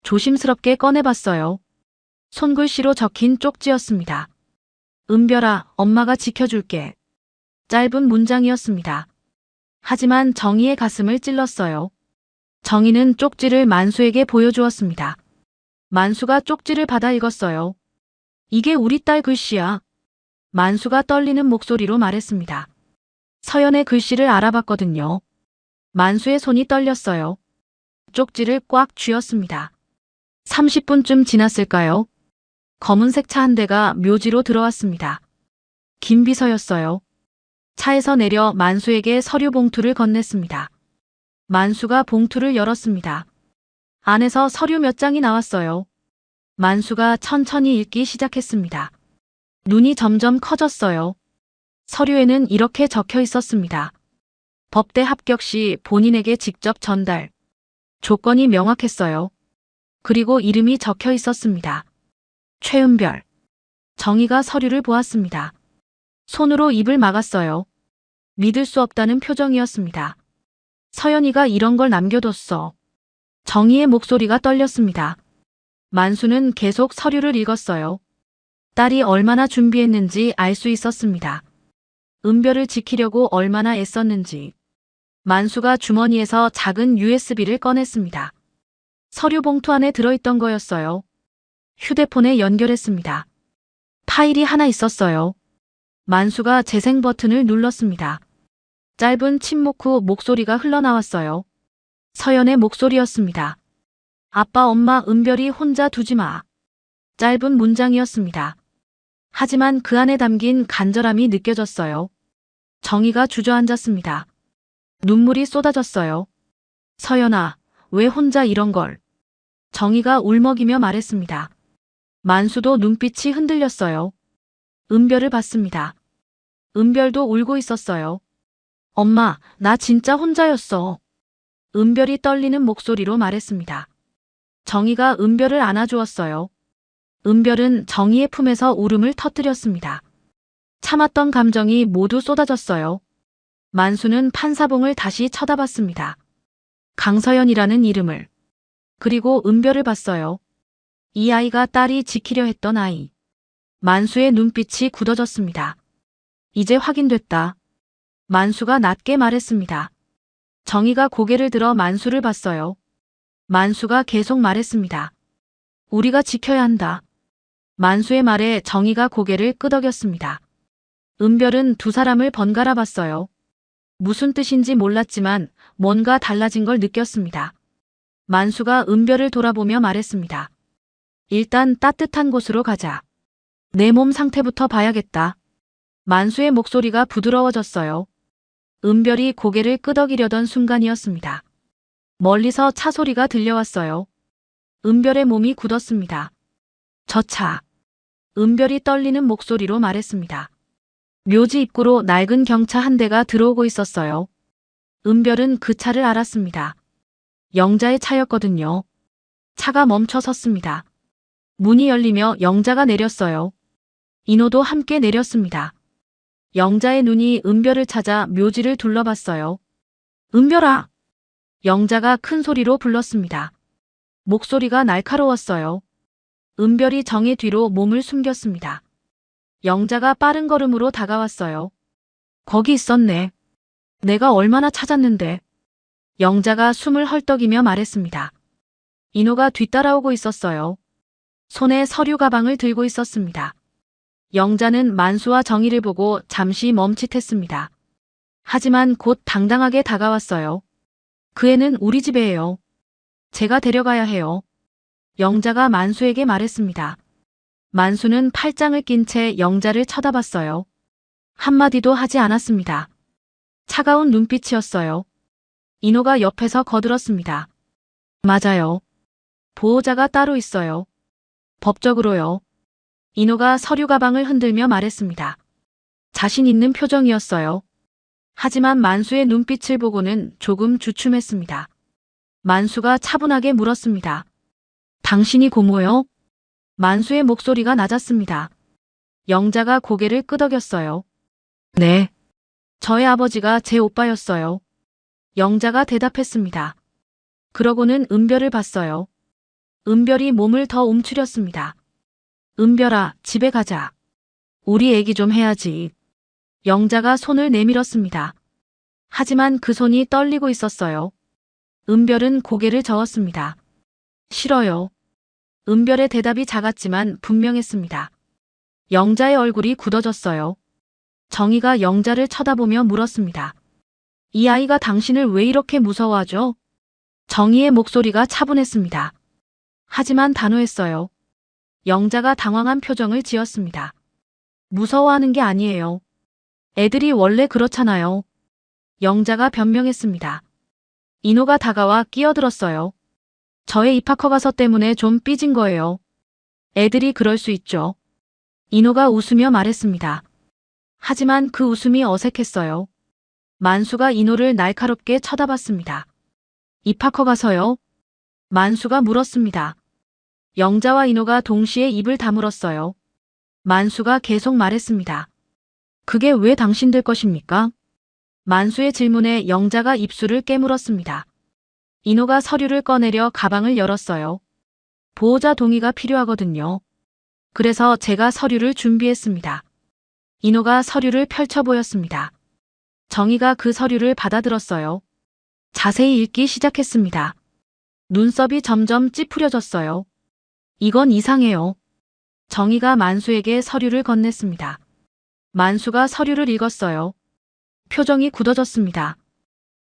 조심스럽게 꺼내봤어요. 손글씨로 적힌 쪽지였습니다. 은별아, 엄마가 지켜줄게. 짧은 문장이었습니다. 하지만 정희의 가슴을 찔렀어요. 정희는 쪽지를 만수에게 보여주었습니다. 만수가 쪽지를 받아 읽었어요. 이게 우리 딸 글씨야. 만수가 떨리는 목소리로 말했습니다. 서연의 글씨를 알아봤거든요. 만수의 손이 떨렸어요. 쪽지를 꽉 쥐었습니다. 30분쯤 지났을까요? 검은색 차 한 대가 묘지로 들어왔습니다. 김비서였어요. 차에서 내려 만수에게 서류 봉투를 건넸습니다. 만수가 봉투를 열었습니다. 안에서 서류 몇 장이 나왔어요. 만수가 천천히 읽기 시작했습니다. 눈이 점점 커졌어요. 서류에는 이렇게 적혀 있었습니다. 법대 합격 시 본인에게 직접 전달. 조건이 명확했어요. 그리고 이름이 적혀 있었습니다. 최은별. 정희가 서류를 보았습니다. 손으로 입을 막았어요. 믿을 수 없다는 표정이었습니다. 서연이가 이런 걸 남겨뒀어. 정희의 목소리가 떨렸습니다. 만수는 계속 서류를 읽었어요. 딸이 얼마나 준비했는지 알 수 있었습니다. 은별을 지키려고 얼마나 애썼는지. 만수가 주머니에서 작은 USB를 꺼냈습니다. 서류 봉투 안에 들어있던 거였어요. 휴대폰에 연결했습니다. 파일이 하나 있었어요. 만수가 재생 버튼을 눌렀습니다. 짧은 침묵 후 목소리가 흘러나왔어요. 서연의 목소리였습니다. 아빠, 엄마, 은별이 혼자 두지 마. 짧은 문장이었습니다. 하지만 그 안에 담긴 간절함이 느껴졌어요. 정희가 주저앉았습니다. 눈물이 쏟아졌어요. 서연아, 왜 혼자 이런 걸? 정희가 울먹이며 말했습니다. 만수도 눈빛이 흔들렸어요. 은별을 봤습니다. 은별도 울고 있었어요. 엄마, 나 진짜 혼자였어. 은별이 떨리는 목소리로 말했습니다. 정희가 은별을 안아주었어요. 은별은 정희의 품에서 울음을 터뜨렸습니다. 참았던 감정이 모두 쏟아졌어요. 만수는 판사봉을 다시 쳐다봤습니다. 강서연이라는 이름을. 그리고 은별을 봤어요. 이 아이가 딸이 지키려 했던 아이. 만수의 눈빛이 굳어졌습니다. 이제 확인됐다. 만수가 낮게 말했습니다. 정희가 고개를 들어 만수를 봤어요. 만수가 계속 말했습니다. 우리가 지켜야 한다. 만수의 말에 정희가 고개를 끄덕였습니다. 은별은 두 사람을 번갈아 봤어요. 무슨 뜻인지 몰랐지만 뭔가 달라진 걸 느꼈습니다. 만수가 은별을 돌아보며 말했습니다. 일단 따뜻한 곳으로 가자. 내 몸 상태부터 봐야겠다. 만수의 목소리가 부드러워졌어요. 은별이 고개를 끄덕이려던 순간이었습니다. 멀리서 차 소리가 들려왔어요. 은별의 몸이 굳었습니다. 저 차. 은별이 떨리는 목소리로 말했습니다. 묘지 입구로 낡은 경차 한 대가 들어오고 있었어요. 은별은 그 차를 알았습니다. 영자의 차였거든요. 차가 멈춰 섰습니다. 문이 열리며 영자가 내렸어요. 인호도 함께 내렸습니다. 영자의 눈이 은별을 찾아 묘지를 둘러봤어요. 은별아! 영자가 큰 소리로 불렀습니다. 목소리가 날카로웠어요. 은별이 정의 뒤로 몸을 숨겼습니다. 영자가 빠른 걸음으로 다가왔어요. 거기 있었네. 내가 얼마나 찾았는데. 영자가 숨을 헐떡이며 말했습니다. 인호가 뒤따라오고 있었어요. 손에 서류 가방을 들고 있었습니다. 영자는 만수와 정희를 보고 잠시 멈칫했습니다. 하지만 곧 당당하게 다가왔어요. 그 애는 우리 집에예요. 제가 데려가야 해요. 영자가 만수에게 말했습니다. 만수는 팔짱을 낀 채 영자를 쳐다봤어요. 한마디도 하지 않았습니다. 차가운 눈빛이었어요. 인호가 옆에서 거들었습니다. 맞아요. 보호자가 따로 있어요. 법적으로요. 인호가 서류 가방을 흔들며 말했습니다. 자신 있는 표정이었어요. 하지만 만수의 눈빛을 보고는 조금 주춤했습니다. 만수가 차분하게 물었습니다. 당신이 고모요? 만수의 목소리가 낮았습니다. 영자가 고개를 끄덕였어요. 네. 저의 아버지가 제 오빠였어요. 영자가 대답했습니다. 그러고는 은별을 봤어요. 은별이 몸을 더 움츠렸습니다. 은별아, 집에 가자. 우리 얘기 좀 해야지. 영자가 손을 내밀었습니다. 하지만 그 손이 떨리고 있었어요. 은별은 고개를 저었습니다. 싫어요. 은별의 대답이 작았지만 분명했습니다. 영자의 얼굴이 굳어졌어요. 정희가 영자를 쳐다보며 물었습니다. 이 아이가 당신을 왜 이렇게 무서워하죠? 정희의 목소리가 차분했습니다. 하지만 단호했어요. 영자가 당황한 표정을 지었습니다. 무서워하는 게 아니에요. 애들이 원래 그렇잖아요. 영자가 변명했습니다. 인호가 다가와 끼어들었어요. 저의 입학허가서 때문에 좀 삐진 거예요. 애들이 그럴 수 있죠. 인호가 웃으며 말했습니다. 하지만 그 웃음이 어색했어요. 만수가 인호를 날카롭게 쳐다봤습니다. 입학허가서요? 만수가 물었습니다. 영자와 인호가 동시에 입을 다물었어요. 만수가 계속 말했습니다. 그게 왜 당신들 것입니까? 만수의 질문에 영자가 입술을 깨물었습니다. 인호가 서류를 꺼내려 가방을 열었어요. 보호자 동의가 필요하거든요. 그래서 제가 서류를 준비했습니다. 인호가 서류를 펼쳐 보였습니다. 정희가 그 서류를 받아들었어요. 자세히 읽기 시작했습니다. 눈썹이 점점 찌푸려졌어요. 이건 이상해요. 정희가 만수에게 서류를 건넸습니다. 만수가 서류를 읽었어요. 표정이 굳어졌습니다.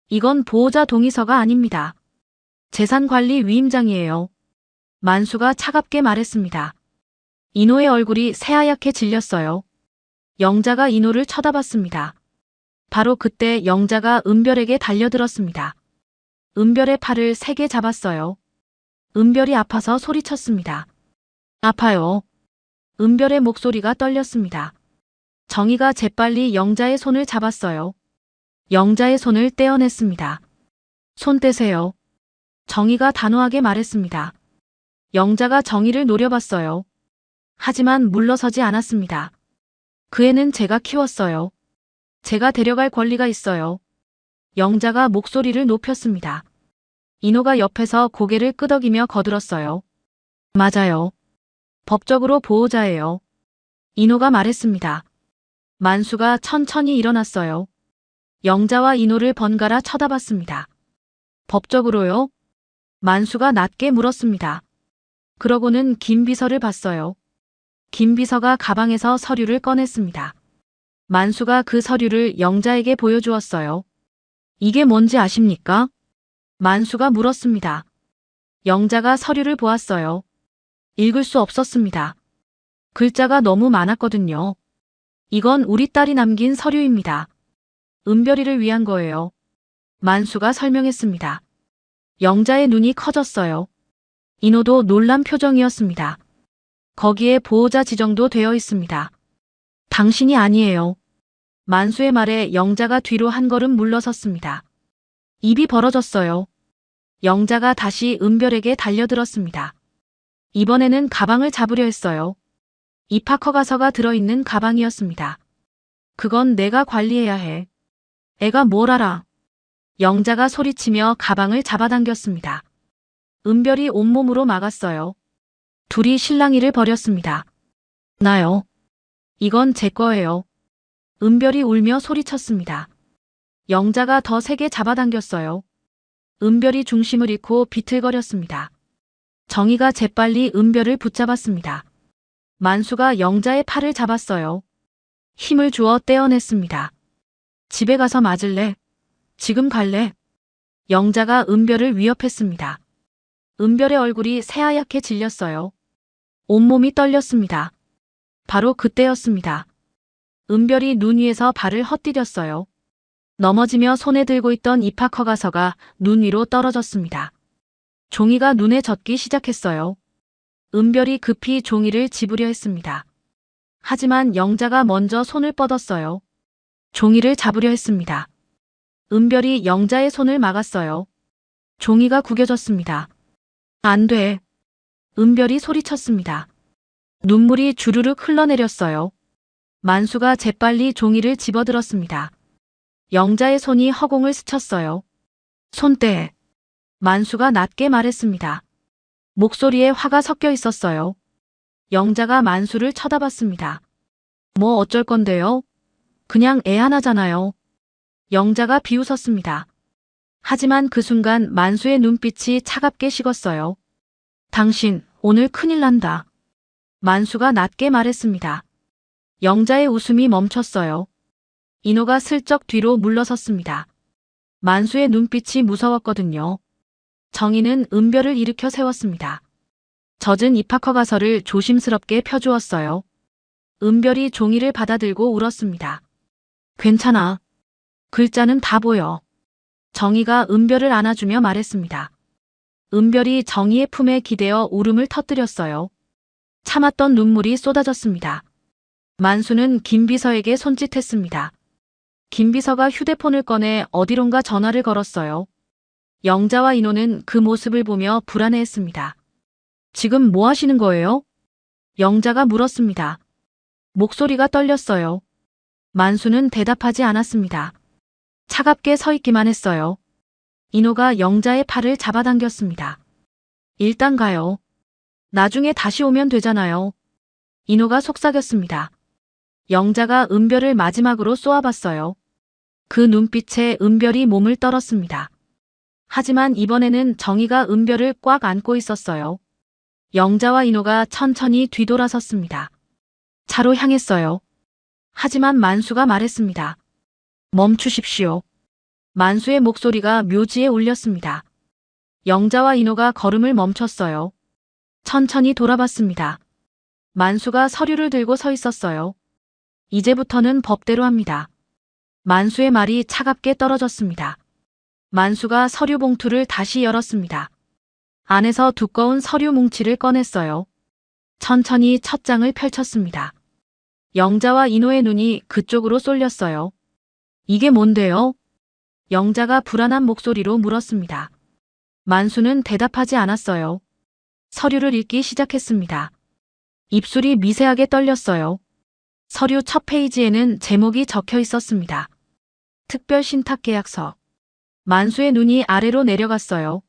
이건 보호자 동의서가 아닙니다. 재산관리 위임장이에요. 만수가 차갑게 말했습니다. 인호의 얼굴이 새하얗게 질렸어요. 영자가 인호를 쳐다봤습니다. 바로 그때 영자가 은별에게 달려들었습니다. 은별의 팔을 세게 잡았어요. 은별이 아파서 소리쳤습니다. 아파요. 은별의 목소리가 떨렸습니다. 정희가 재빨리 영자의 손을 잡았어요. 영자의 손을 떼어냈습니다. 손 떼세요. 정희가 단호하게 말했습니다. 영자가 정희를 노려봤어요. 하지만 물러서지 않았습니다. 그 애는 제가 키웠어요. 제가 데려갈 권리가 있어요. 영자가 목소리를 높였습니다. 인호가 옆에서 고개를 끄덕이며 거들었어요. 맞아요. 법적으로 보호자예요. 인호가 말했습니다. 만수가 천천히 일어났어요. 영자와 인호를 번갈아 쳐다봤습니다. 법적으로요? 만수가 낮게 물었습니다. 그러고는 김 비서를 봤어요. 김 비서가 가방에서 서류를 꺼냈습니다. 만수가 그 서류를 영자에게 보여주었어요. 이게 뭔지 아십니까? 만수가 물었습니다. 영자가 서류를 보았어요. 읽을 수 없었습니다. 글자가 너무 많았거든요. 이건 우리 딸이 남긴 서류입니다. 은별이를 위한 거예요. 만수가 설명했습니다. 영자의 눈이 커졌어요. 인호도 놀란 표정이었습니다. 거기에 보호자 지정도 되어 있습니다. 당신이 아니에요. 만수의 말에 영자가 뒤로 한 걸음 물러섰습니다. 입이 벌어졌어요. 영자가 다시 은별에게 달려들었습니다. 이번에는 가방을 잡으려 했어요. 입학허가서가 들어있는 가방이었습니다. 그건 내가 관리해야 해. 애가 뭘 알아. 영자가 소리치며 가방을 잡아당겼습니다. 은별이 온몸으로 막았어요. 둘이 실랑이를 벌였습니다. 나요. 이건 제 거예요. 은별이 울며 소리쳤습니다. 영자가 더 세게 잡아당겼어요. 은별이 중심을 잃고 비틀거렸습니다. 정희가 재빨리 은별을 붙잡았습니다. 만수가 영자의 팔을 잡았어요. 힘을 주어 떼어냈습니다. 집에 가서 맞을래? 지금 갈래? 영자가 은별을 위협했습니다. 은별의 얼굴이 새하얗게 질렸어요. 온몸이 떨렸습니다. 바로 그때였습니다. 은별이 눈 위에서 발을 헛디뎠어요. 넘어지며 손에 들고 있던 입학허가서가 눈 위로 떨어졌습니다. 종이가 눈에 젖기 시작했어요. 은별이 급히 종이를 집으려 했습니다. 하지만 영자가 먼저 손을 뻗었어요. 종이를 잡으려 했습니다. 은별이 영자의 손을 막았어요. 종이가 구겨졌습니다. 안 돼. 은별이 소리쳤습니다. 눈물이 주르륵 흘러내렸어요. 만수가 재빨리 종이를 집어들었습니다. 영자의 손이 허공을 스쳤어요. 손 떼. 만수가 낮게 말했습니다. 목소리에 화가 섞여 있었어요. 영자가 만수를 쳐다봤습니다. 뭐 어쩔 건데요? 그냥 애 하나잖아요. 영자가 비웃었습니다. 하지만 그 순간 만수의 눈빛이 차갑게 식었어요. 당신 오늘 큰일 난다. 만수가 낮게 말했습니다. 영자의 웃음이 멈췄어요. 인호가 슬쩍 뒤로 물러섰습니다. 만수의 눈빛이 무서웠거든요. 정희는 은별을 일으켜 세웠습니다. 젖은 입학허가서를 조심스럽게 펴주었어요. 은별이 종이를 받아들고 울었습니다. 괜찮아. 글자는 다 보여. 정희가 은별을 안아주며 말했습니다. 은별이 정희의 품에 기대어 울음을 터뜨렸어요. 참았던 눈물이 쏟아졌습니다. 만수는 김비서에게 손짓했습니다. 김비서가 휴대폰을 꺼내 어디론가 전화를 걸었어요. 영자와 인호는 그 모습을 보며 불안해했습니다. 지금 뭐 하시는 거예요? 영자가 물었습니다. 목소리가 떨렸어요. 만수는 대답하지 않았습니다. 차갑게 서 있기만 했어요. 인호가 영자의 팔을 잡아당겼습니다. 일단 가요. 나중에 다시 오면 되잖아요. 인호가 속삭였습니다. 영자가 은별을 마지막으로 쏘아봤어요. 그 눈빛에 은별이 몸을 떨었습니다. 하지만 이번에는 정희가 은별을 꽉 안고 있었어요. 영자와 인호가 천천히 뒤돌아섰습니다. 차로 향했어요. 하지만 만수가 말했습니다. 멈추십시오. 만수의 목소리가 묘지에 울렸습니다. 영자와 인호가 걸음을 멈췄어요. 천천히 돌아봤습니다. 만수가 서류를 들고 서 있었어요. 이제부터는 법대로 합니다. 만수의 말이 차갑게 떨어졌습니다. 만수가 서류 봉투를 다시 열었습니다. 안에서 두꺼운 서류 뭉치를 꺼냈어요. 천천히 첫 장을 펼쳤습니다. 영자와 인호의 눈이 그쪽으로 쏠렸어요. 이게 뭔데요? 영자가 불안한 목소리로 물었습니다. 만수는 대답하지 않았어요. 서류를 읽기 시작했습니다. 입술이 미세하게 떨렸어요. 서류 첫 페이지에는 제목이 적혀 있었습니다. 특별 신탁 계약서. 만수의 눈이 아래로 내려갔어요.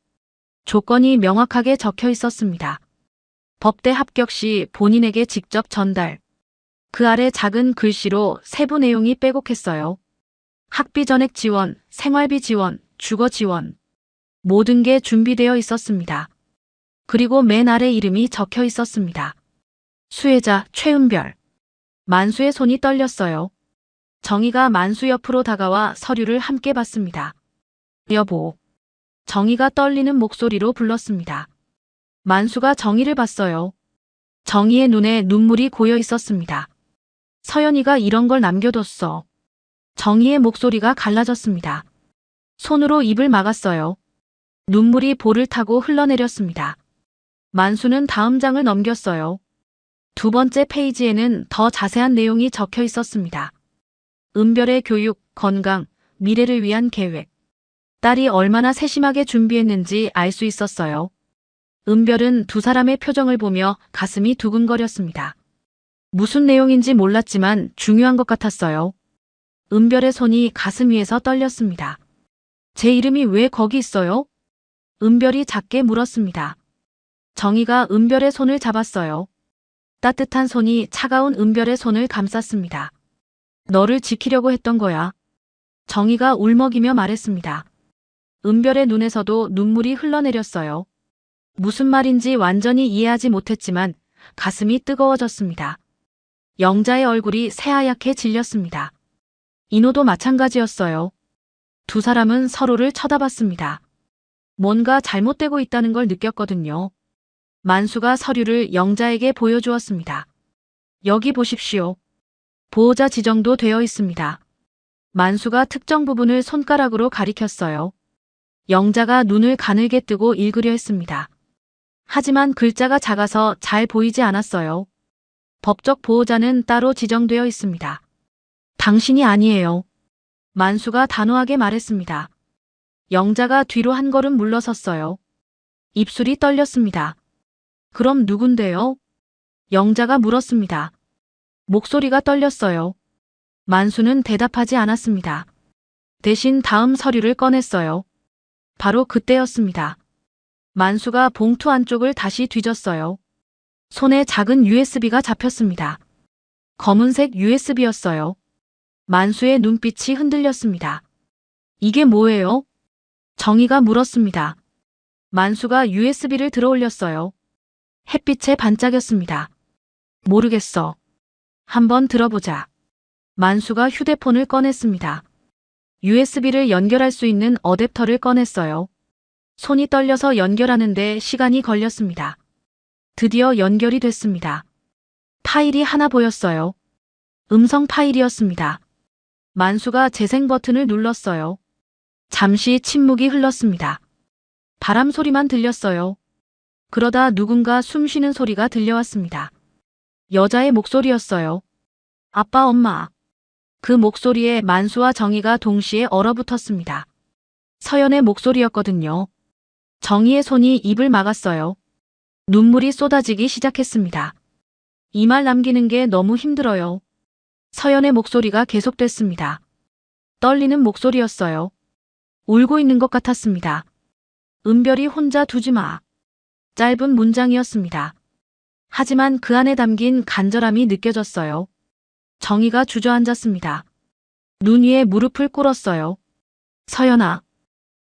조건이 명확하게 적혀 있었습니다. 법대 합격 시 본인에게 직접 전달. 그 아래 작은 글씨로 세부 내용이 빼곡했어요. 학비 전액 지원, 생활비 지원, 주거 지원. 모든 게 준비되어 있었습니다. 그리고 맨 아래 이름이 적혀 있었습니다. 수혜자 최은별. 만수의 손이 떨렸어요. 정희가 만수 옆으로 다가와 서류를 함께 봤습니다. 여보. 정희가 떨리는 목소리로 불렀습니다. 만수가 정희를 봤어요. 정희의 눈에 눈물이 고여 있었습니다. 서연이가 이런 걸 남겨뒀어. 정희의 목소리가 갈라졌습니다. 손으로 입을 막았어요. 눈물이 볼을 타고 흘러내렸습니다. 만수는 다음 장을 넘겼어요. 두 번째 페이지에는 더 자세한 내용이 적혀 있었습니다. 은별의 교육, 건강, 미래를 위한 계획. 딸이 얼마나 세심하게 준비했는지 알 수 있었어요. 은별은 두 사람의 표정을 보며 가슴이 두근거렸습니다. 무슨 내용인지 몰랐지만 중요한 것 같았어요. 은별의 손이 가슴 위에서 떨렸습니다. 제 이름이 왜 거기 있어요? 은별이 작게 물었습니다. 정희가 은별의 손을 잡았어요. 따뜻한 손이 차가운 은별의 손을 감쌌습니다. 너를 지키려고 했던 거야. 정희가 울먹이며 말했습니다. 은별의 눈에서도 눈물이 흘러내렸어요. 무슨 말인지 완전히 이해하지 못했지만 가슴이 뜨거워졌습니다. 영자의 얼굴이 새하얗게 질렸습니다. 인호도 마찬가지였어요. 두 사람은 서로를 쳐다봤습니다. 뭔가 잘못되고 있다는 걸 느꼈거든요. 만수가 서류를 영자에게 보여주었습니다. 여기 보십시오. 보호자 지정도 되어 있습니다. 만수가 특정 부분을 손가락으로 가리켰어요. 영자가 눈을 가늘게 뜨고 읽으려 했습니다. 하지만 글자가 작아서 잘 보이지 않았어요. 법적 보호자는 따로 지정되어 있습니다. 당신이 아니에요. 만수가 단호하게 말했습니다. 영자가 뒤로 한 걸음 물러섰어요. 입술이 떨렸습니다. 그럼 누군데요? 영자가 물었습니다. 목소리가 떨렸어요. 만수는 대답하지 않았습니다. 대신 다음 서류를 꺼냈어요. 바로 그때였습니다. 만수가 봉투 안쪽을 다시 뒤졌어요. 손에 작은 USB가 잡혔습니다. 검은색 USB였어요. 만수의 눈빛이 흔들렸습니다. 이게 뭐예요? 정희가 물었습니다. 만수가 USB를 들어 올렸어요. 햇빛에 반짝였습니다. 모르겠어. 한번 들어보자. 만수가 휴대폰을 꺼냈습니다. USB를 연결할 수 있는 어댑터를 꺼냈어요. 손이 떨려서 연결하는데 시간이 걸렸습니다. 드디어 연결이 됐습니다. 파일이 하나 보였어요. 음성 파일이었습니다. 만수가 재생 버튼을 눌렀어요. 잠시 침묵이 흘렀습니다. 바람 소리만 들렸어요. 그러다 누군가 숨 쉬는 소리가 들려왔습니다. 여자의 목소리였어요. 아빠, 엄마. 그 목소리에 만수와 정희가 동시에 얼어붙었습니다. 서연의 목소리였거든요. 정희의 손이 입을 막았어요. 눈물이 쏟아지기 시작했습니다. 이 말 남기는 게 너무 힘들어요. 서연의 목소리가 계속됐습니다. 떨리는 목소리였어요. 울고 있는 것 같았습니다. 은별이 혼자 두지 마. 짧은 문장이었습니다. 하지만 그 안에 담긴 간절함이 느껴졌어요. 정희가 주저앉았습니다. 눈 위에 무릎을 꿇었어요. 서연아.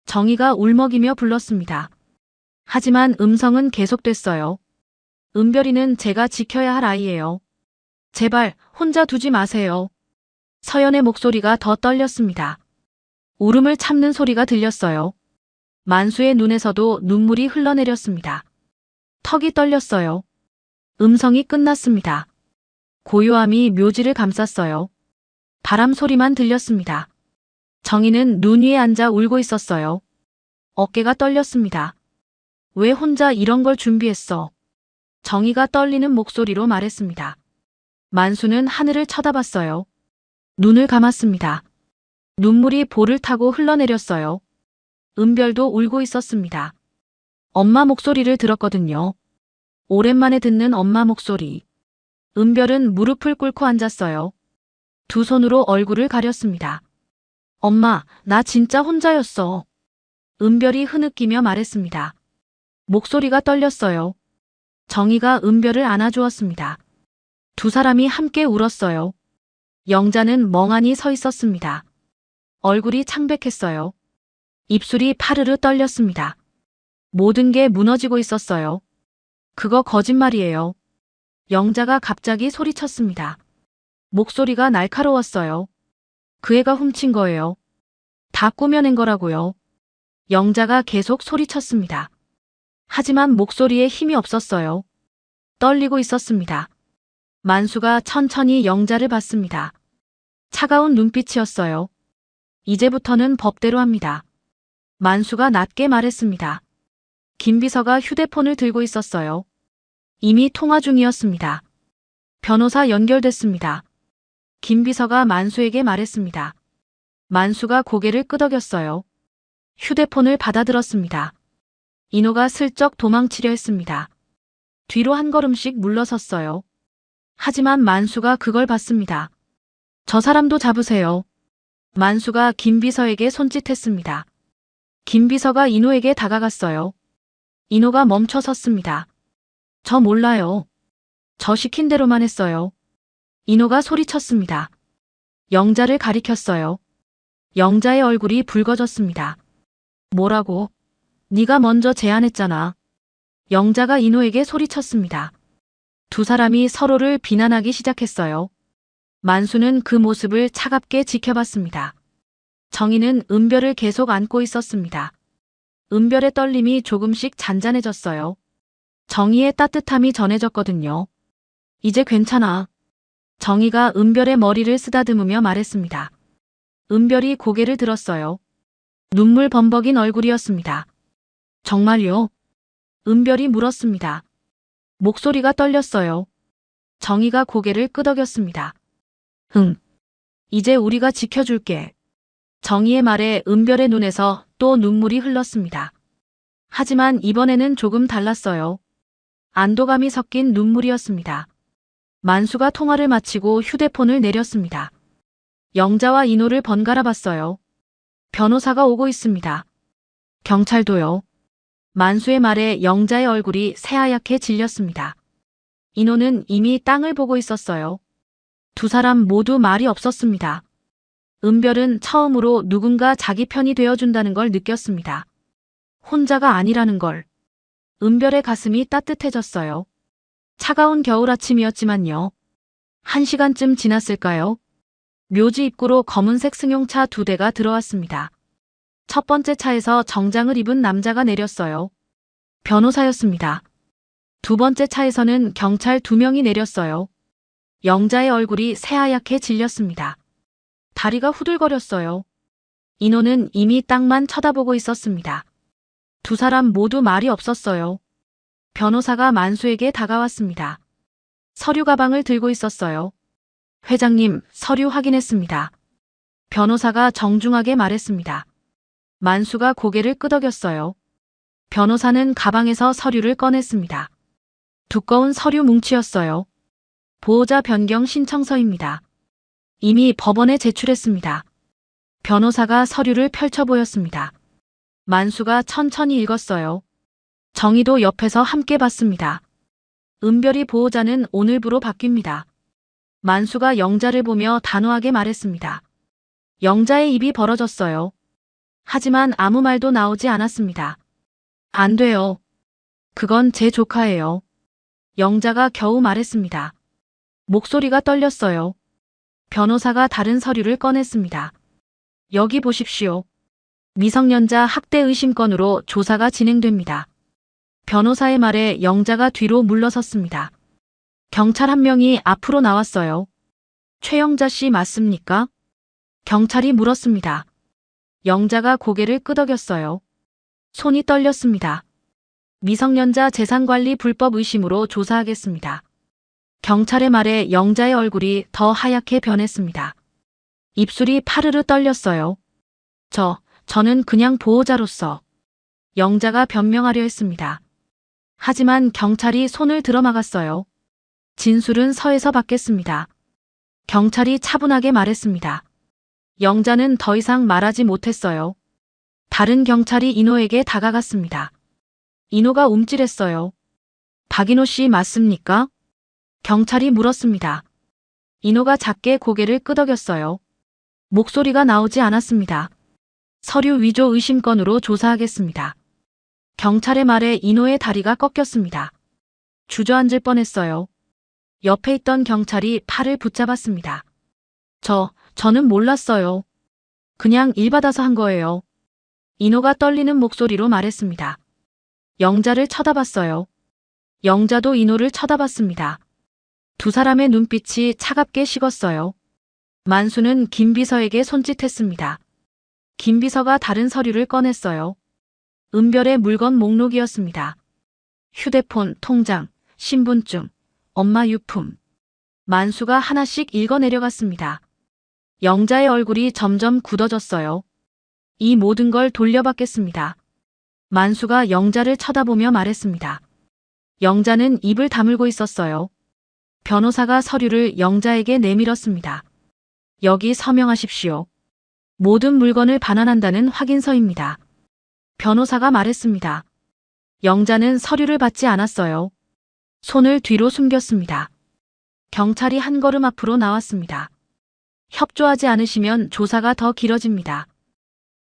정희가 울먹이며 불렀습니다. 하지만 음성은 계속됐어요. 은별이는 제가 지켜야 할 아이예요. 제발 혼자 두지 마세요. 서연의 목소리가 더 떨렸습니다. 울음을 참는 소리가 들렸어요. 만수의 눈에서도 눈물이 흘러내렸습니다. 턱이 떨렸어요. 음성이 끝났습니다. 고요함이 묘지를 감쌌어요. 바람 소리만 들렸습니다. 정희는 눈 위에 앉아 울고 있었어요. 어깨가 떨렸습니다. 왜 혼자 이런 걸 준비했어? 정희가 떨리는 목소리로 말했습니다. 만수는 하늘을 쳐다봤어요. 눈을 감았습니다. 눈물이 볼을 타고 흘러내렸어요. 은별도 울고 있었습니다. 엄마 목소리를 들었거든요. 오랜만에 듣는 엄마 목소리. 은별은 무릎을 꿇고 앉았어요. 두 손으로 얼굴을 가렸습니다. 엄마, 나 진짜 혼자였어. 은별이 흐느끼며 말했습니다. 목소리가 떨렸어요. 정희가 은별을 안아주었습니다. 두 사람이 함께 울었어요. 영자는 멍하니 서 있었습니다. 얼굴이 창백했어요. 입술이 파르르 떨렸습니다. 모든 게 무너지고 있었어요. 그거 거짓말이에요. 영자가 갑자기 소리쳤습니다. 목소리가 날카로웠어요. 그 애가 훔친 거예요. 다 꾸며낸 거라고요. 영자가 계속 소리쳤습니다. 하지만 목소리에 힘이 없었어요. 떨리고 있었습니다. 만수가 천천히 영자를 봤습니다. 차가운 눈빛이었어요. 이제부터는 법대로 합니다. 만수가 낮게 말했습니다. 김비서가 휴대폰을 들고 있었어요. 이미 통화 중이었습니다. 변호사 연결됐습니다. 김비서가 만수에게 말했습니다. 만수가 고개를 끄덕였어요. 휴대폰을 받아들었습니다. 인호가 슬쩍 도망치려 했습니다. 뒤로 한 걸음씩 물러섰어요. 하지만 만수가 그걸 봤습니다. 저 사람도 잡으세요. 만수가 김비서에게 손짓했습니다. 김비서가 인호에게 다가갔어요. 인호가 멈춰 섰습니다. 저 몰라요. 저 시킨 대로만 했어요. 인호가 소리쳤습니다. 영자를 가리켰어요. 영자의 얼굴이 붉어졌습니다. 뭐라고? 네가 먼저 제안했잖아. 영자가 인호에게 소리쳤습니다. 두 사람이 서로를 비난하기 시작했어요. 만수는 그 모습을 차갑게 지켜봤습니다. 정희는 은별을 계속 안고 있었습니다. 은별의 떨림이 조금씩 잔잔해졌어요. 정희의 따뜻함이 전해졌거든요. 이제 괜찮아. 정희가 은별의 머리를 쓰다듬으며 말했습니다. 은별이 고개를 들었어요. 눈물 범벅인 얼굴이었습니다. 정말요? 은별이 물었습니다. 목소리가 떨렸어요. 정희가 고개를 끄덕였습니다. 흥. 이제 우리가 지켜줄게. 정희의 말에 은별의 눈에서 또 눈물이 흘렀습니다. 하지만 이번에는 조금 달랐어요. 안도감이 섞인 눈물이었습니다. 만수가 통화를 마치고 휴대폰을 내렸습니다. 영자와 인호를 번갈아 봤어요. 변호사가 오고 있습니다. 경찰도요. 만수의 말에 영자의 얼굴이 새하얗게 질렸습니다. 인호는 이미 땅을 보고 있었어요. 두 사람 모두 말이 없었습니다. 은별은 처음으로 누군가 자기 편이 되어준다는 걸 느꼈습니다. 혼자가 아니라는 걸. 은별의 가슴이 따뜻해졌어요. 차가운 겨울 아침이었지만요. 1시간쯤 지났을까요? 묘지 입구로 검은색 승용차 2대가 들어왔습니다. 첫 번째 차에서 정장을 입은 남자가 내렸어요. 변호사였습니다. 두 번째 차에서는 경찰 2명이 내렸어요. 영자의 얼굴이 새하얗게 질렸습니다. 다리가 후들거렸어요. 인호는 이미 땅만 쳐다보고 있었습니다. 두 사람 모두 말이 없었어요. 변호사가 만수에게 다가왔습니다. 서류 가방을 들고 있었어요. 회장님, 서류 확인했습니다. 변호사가 정중하게 말했습니다. 만수가 고개를 끄덕였어요. 변호사는 가방에서 서류를 꺼냈습니다. 두꺼운 서류 뭉치였어요. 보호자 변경 신청서입니다. 이미 법원에 제출했습니다. 변호사가 서류를 펼쳐 보였습니다. 만수가 천천히 읽었어요. 정희도 옆에서 함께 봤습니다. 은별이 보호자는 오늘부로 바뀝니다. 만수가 영자를 보며 단호하게 말했습니다. 영자의 입이 벌어졌어요. 하지만 아무 말도 나오지 않았습니다. 안 돼요. 그건 제 조카예요. 영자가 겨우 말했습니다. 목소리가 떨렸어요. 변호사가 다른 서류를 꺼냈습니다. 여기 보십시오. 미성년자 학대 의심 건으로 조사가 진행됩니다. 변호사의 말에 영자가 뒤로 물러섰습니다. 경찰 한 명이 앞으로 나왔어요. 최영자 씨 맞습니까? 경찰이 물었습니다. 영자가 고개를 끄덕였어요. 손이 떨렸습니다. 미성년자 재산관리 불법 의심으로 조사하겠습니다. 경찰의 말에 영자의 얼굴이 더 하얗게 변했습니다. 입술이 파르르 떨렸어요. 저는 그냥 보호자로서. 영자가 변명하려 했습니다. 하지만 경찰이 손을 들어막았어요. 진술은 서에서 받겠습니다. 경찰이 차분하게 말했습니다. 영자는 더 이상 말하지 못했어요. 다른 경찰이 인호에게 다가갔습니다. 인호가 움찔했어요. 박인호 씨 맞습니까? 경찰이 물었습니다. 인호가 작게 고개를 끄덕였어요. 목소리가 나오지 않았습니다. 서류 위조 의심 건으로 조사하겠습니다. 경찰의 말에 인호의 다리가 꺾였습니다. 주저앉을 뻔했어요. 옆에 있던 경찰이 팔을 붙잡았습니다. 저는 몰랐어요. 그냥 일 받아서 한 거예요. 인호가 떨리는 목소리로 말했습니다. 영자를 쳐다봤어요. 영자도 인호를 쳐다봤습니다. 두 사람의 눈빛이 차갑게 식었어요. 만수는 김비서에게 손짓했습니다. 김비서가 다른 서류를 꺼냈어요. 은별의 물건 목록이었습니다. 휴대폰, 통장, 신분증, 엄마 유품. 만수가 하나씩 읽어 내려갔습니다. 영자의 얼굴이 점점 굳어졌어요. 이 모든 걸 돌려받겠습니다. 만수가 영자를 쳐다보며 말했습니다. 영자는 입을 다물고 있었어요. 변호사가 서류를 영자에게 내밀었습니다. 여기 서명하십시오. 모든 물건을 반환한다는 확인서입니다. 변호사가 말했습니다. 영자는 서류를 받지 않았어요. 손을 뒤로 숨겼습니다. 경찰이 한 걸음 앞으로 나왔습니다. 협조하지 않으시면 조사가 더 길어집니다.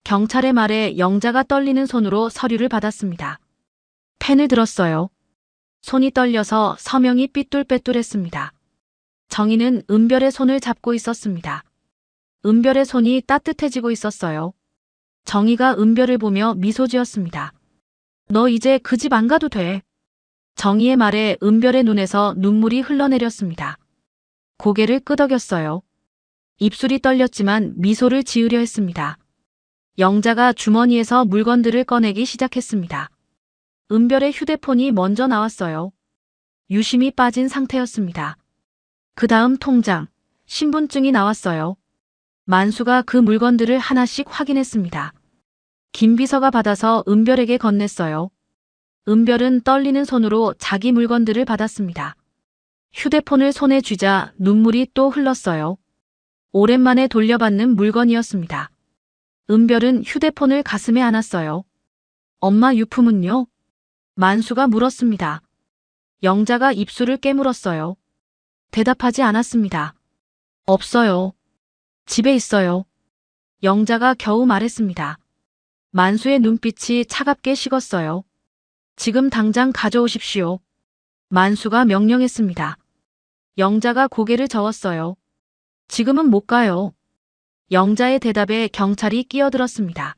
경찰의 말에 영자가 떨리는 손으로 서류를 받았습니다. 펜을 들었어요. 손이 떨려서 서명이 삐뚤빼뚤했습니다. 정희는 은별의 손을 잡고 있었습니다. 은별의 손이 따뜻해지고 있었어요. 정희가 은별을 보며 미소 지었습니다. 너 이제 그 집 안 가도 돼. 정희의 말에 은별의 눈에서 눈물이 흘러내렸습니다. 고개를 끄덕였어요. 입술이 떨렸지만 미소를 지으려 했습니다. 영자가 주머니에서 물건들을 꺼내기 시작했습니다. 은별의 휴대폰이 먼저 나왔어요. 유심히 빠진 상태였습니다. 그 다음 통장, 신분증이 나왔어요. 만수가 그 물건들을 하나씩 확인했습니다. 김비서가 받아서 은별에게 건넸어요. 은별은 떨리는 손으로 자기 물건들을 받았습니다. 휴대폰을 손에 쥐자 눈물이 또 흘렀어요. 오랜만에 돌려받는 물건이었습니다. 은별은 휴대폰을 가슴에 안았어요. 엄마 유품은요? 만수가 물었습니다. 영자가 입술을 깨물었어요. 대답하지 않았습니다. 없어요. 집에 있어요. 영자가 겨우 말했습니다. 만수의 눈빛이 차갑게 식었어요. 지금 당장 가져오십시오. 만수가 명령했습니다. 영자가 고개를 저었어요. 지금은 못 가요. 영자의 대답에 경찰이 끼어들었습니다.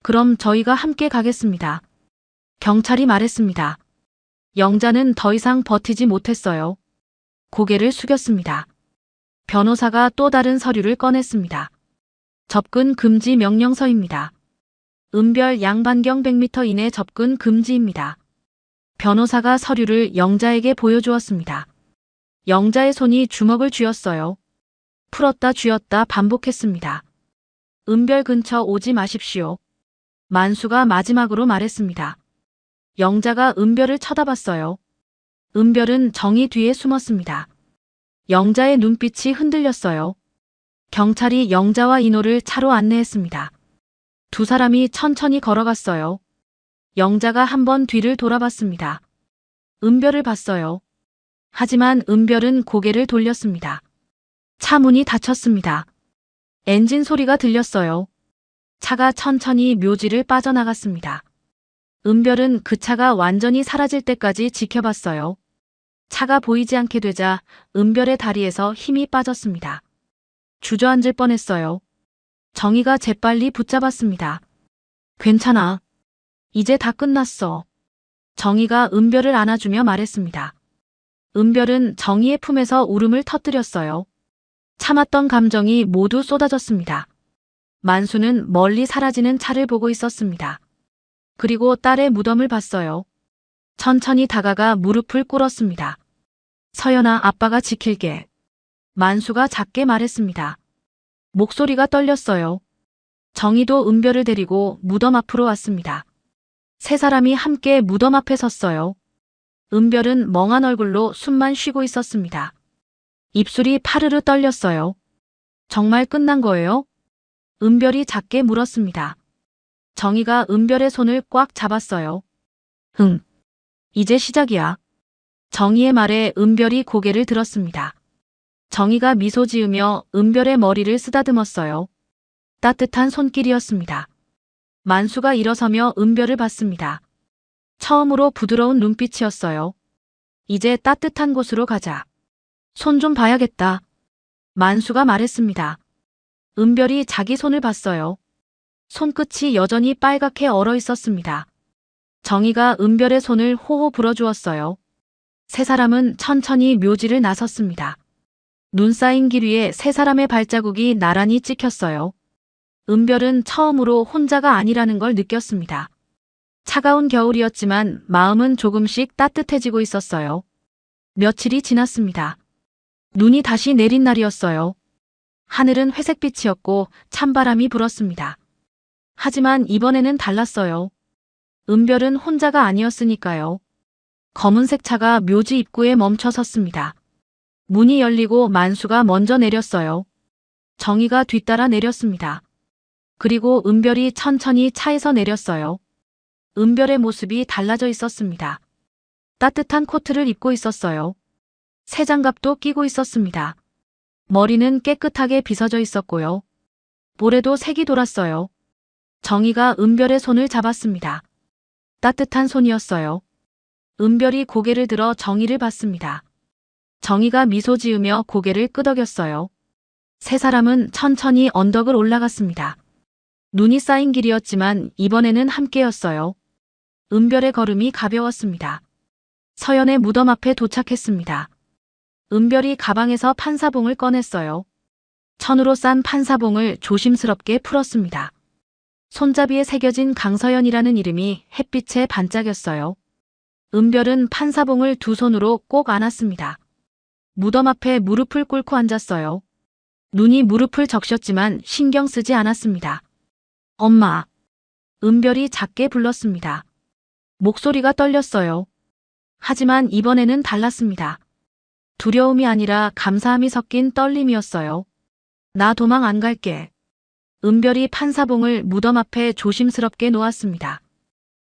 그럼 저희가 함께 가겠습니다. 경찰이 말했습니다. 영자는 더 이상 버티지 못했어요. 고개를 숙였습니다. 변호사가 또 다른 서류를 꺼냈습니다. 접근 금지 명령서입니다. 은별 양반경 100m 이내 접근 금지입니다. 변호사가 서류를 영자에게 보여주었습니다. 영자의 손이 주먹을 쥐었어요. 풀었다 쥐었다 반복했습니다. 은별 근처 오지 마십시오. 만수가 마지막으로 말했습니다. 영자가 은별을 쳐다봤어요. 은별은 정희 뒤에 숨었습니다. 영자의 눈빛이 흔들렸어요. 경찰이 영자와 인호를 차로 안내했습니다. 두 사람이 천천히 걸어갔어요. 영자가 한 번 뒤를 돌아봤습니다. 은별을 봤어요. 하지만 은별은 고개를 돌렸습니다. 차 문이 닫혔습니다. 엔진 소리가 들렸어요. 차가 천천히 묘지를 빠져나갔습니다. 은별은 그 차가 완전히 사라질 때까지 지켜봤어요. 차가 보이지 않게 되자 은별의 다리에서 힘이 빠졌습니다. 주저앉을 뻔했어요. 정희가 재빨리 붙잡았습니다. 괜찮아. 이제 다 끝났어. 정희가 은별을 안아주며 말했습니다. 은별은 정희의 품에서 울음을 터뜨렸어요. 참았던 감정이 모두 쏟아졌습니다. 만수는 멀리 사라지는 차를 보고 있었습니다. 그리고 딸의 무덤을 봤어요. 천천히 다가가 무릎을 꿇었습니다. 서연아, 아빠가 지킬게. 만수가 작게 말했습니다. 목소리가 떨렸어요. 정희도 은별을 데리고 무덤 앞으로 왔습니다. 세 사람이 함께 무덤 앞에 섰어요. 은별은 멍한 얼굴로 숨만 쉬고 있었습니다. 입술이 파르르 떨렸어요. 정말 끝난 거예요? 은별이 작게 물었습니다. 정희가 은별의 손을 꽉 잡았어요. 응. 이제 시작이야. 정희의 말에 은별이 고개를 들었습니다. 정희가 미소 지으며 은별의 머리를 쓰다듬었어요. 따뜻한 손길이었습니다. 만수가 일어서며 은별을 봤습니다. 처음으로 부드러운 눈빛이었어요. 이제 따뜻한 곳으로 가자. 손 좀 봐야겠다. 만수가 말했습니다. 은별이 자기 손을 봤어요. 손끝이 여전히 빨갛게 얼어 있었습니다. 정희가 은별의 손을 호호 불어주었어요. 세 사람은 천천히 묘지를 나섰습니다. 눈 쌓인 길 위에 세 사람의 발자국이 나란히 찍혔어요. 은별은 처음으로 혼자가 아니라는 걸 느꼈습니다. 차가운 겨울이었지만 마음은 조금씩 따뜻해지고 있었어요. 며칠이 지났습니다. 눈이 다시 내린 날이었어요. 하늘은 회색빛이었고 찬바람이 불었습니다. 하지만 이번에는 달랐어요. 은별은 혼자가 아니었으니까요. 검은색 차가 묘지 입구에 멈춰 섰습니다. 문이 열리고 만수가 먼저 내렸어요. 정희가 뒤따라 내렸습니다. 그리고 은별이 천천히 차에서 내렸어요. 은별의 모습이 달라져 있었습니다. 따뜻한 코트를 입고 있었어요. 새 장갑도 끼고 있었습니다. 머리는 깨끗하게 빗어져 있었고요. 볼에도 색이 돌았어요. 정희가 은별의 손을 잡았습니다. 따뜻한 손이었어요. 은별이 고개를 들어 정희를 봤습니다. 정희가 미소 지으며 고개를 끄덕였어요. 세 사람은 천천히 언덕을 올라갔습니다. 눈이 쌓인 길이었지만 이번에는 함께였어요. 은별의 걸음이 가벼웠습니다. 서연의 무덤 앞에 도착했습니다. 은별이 가방에서 판사봉을 꺼냈어요. 천으로 싼 판사봉을 조심스럽게 풀었습니다. 손잡이에 새겨진 강서연이라는 이름이 햇빛에 반짝였어요. 은별은 판사봉을 두 손으로 꼭 안았습니다. 무덤 앞에 무릎을 꿇고 앉았어요. 눈이 무릎을 적셨지만 신경 쓰지 않았습니다. 엄마. 은별이 작게 불렀습니다. 목소리가 떨렸어요. 하지만 이번에는 달랐습니다. 두려움이 아니라 감사함이 섞인 떨림이었어요. 나 도망 안 갈게. 은별이 판사봉을 무덤 앞에 조심스럽게 놓았습니다.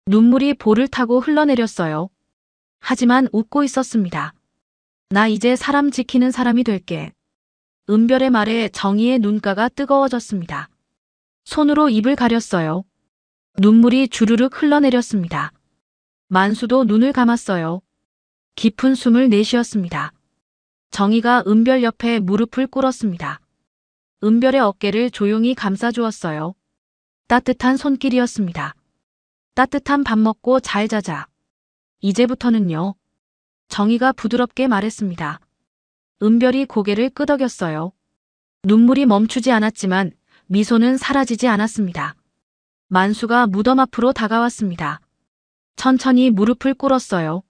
눈물이 볼을 타고 흘러내렸어요. 하지만 웃고 있었습니다. 나 이제 사람 지키는 사람이 될게. 은별의 말에 정희의 눈가가 뜨거워졌습니다. 손으로 입을 가렸어요. 눈물이 주르륵 흘러내렸습니다. 만수도 눈을 감았어요. 깊은 숨을 내쉬었습니다. 정희가 은별 옆에 무릎을 꿇었습니다. 은별의 어깨를 조용히 감싸주었어요. 따뜻한 손길이었습니다. 따뜻한 밥 먹고 잘 자자. 이제부터는요. 정희가 부드럽게 말했습니다. 은별이 고개를 끄덕였어요. 눈물이 멈추지 않았지만 미소는 사라지지 않았습니다. 만수가 무덤 앞으로 다가왔습니다. 천천히 무릎을 꿇었어요.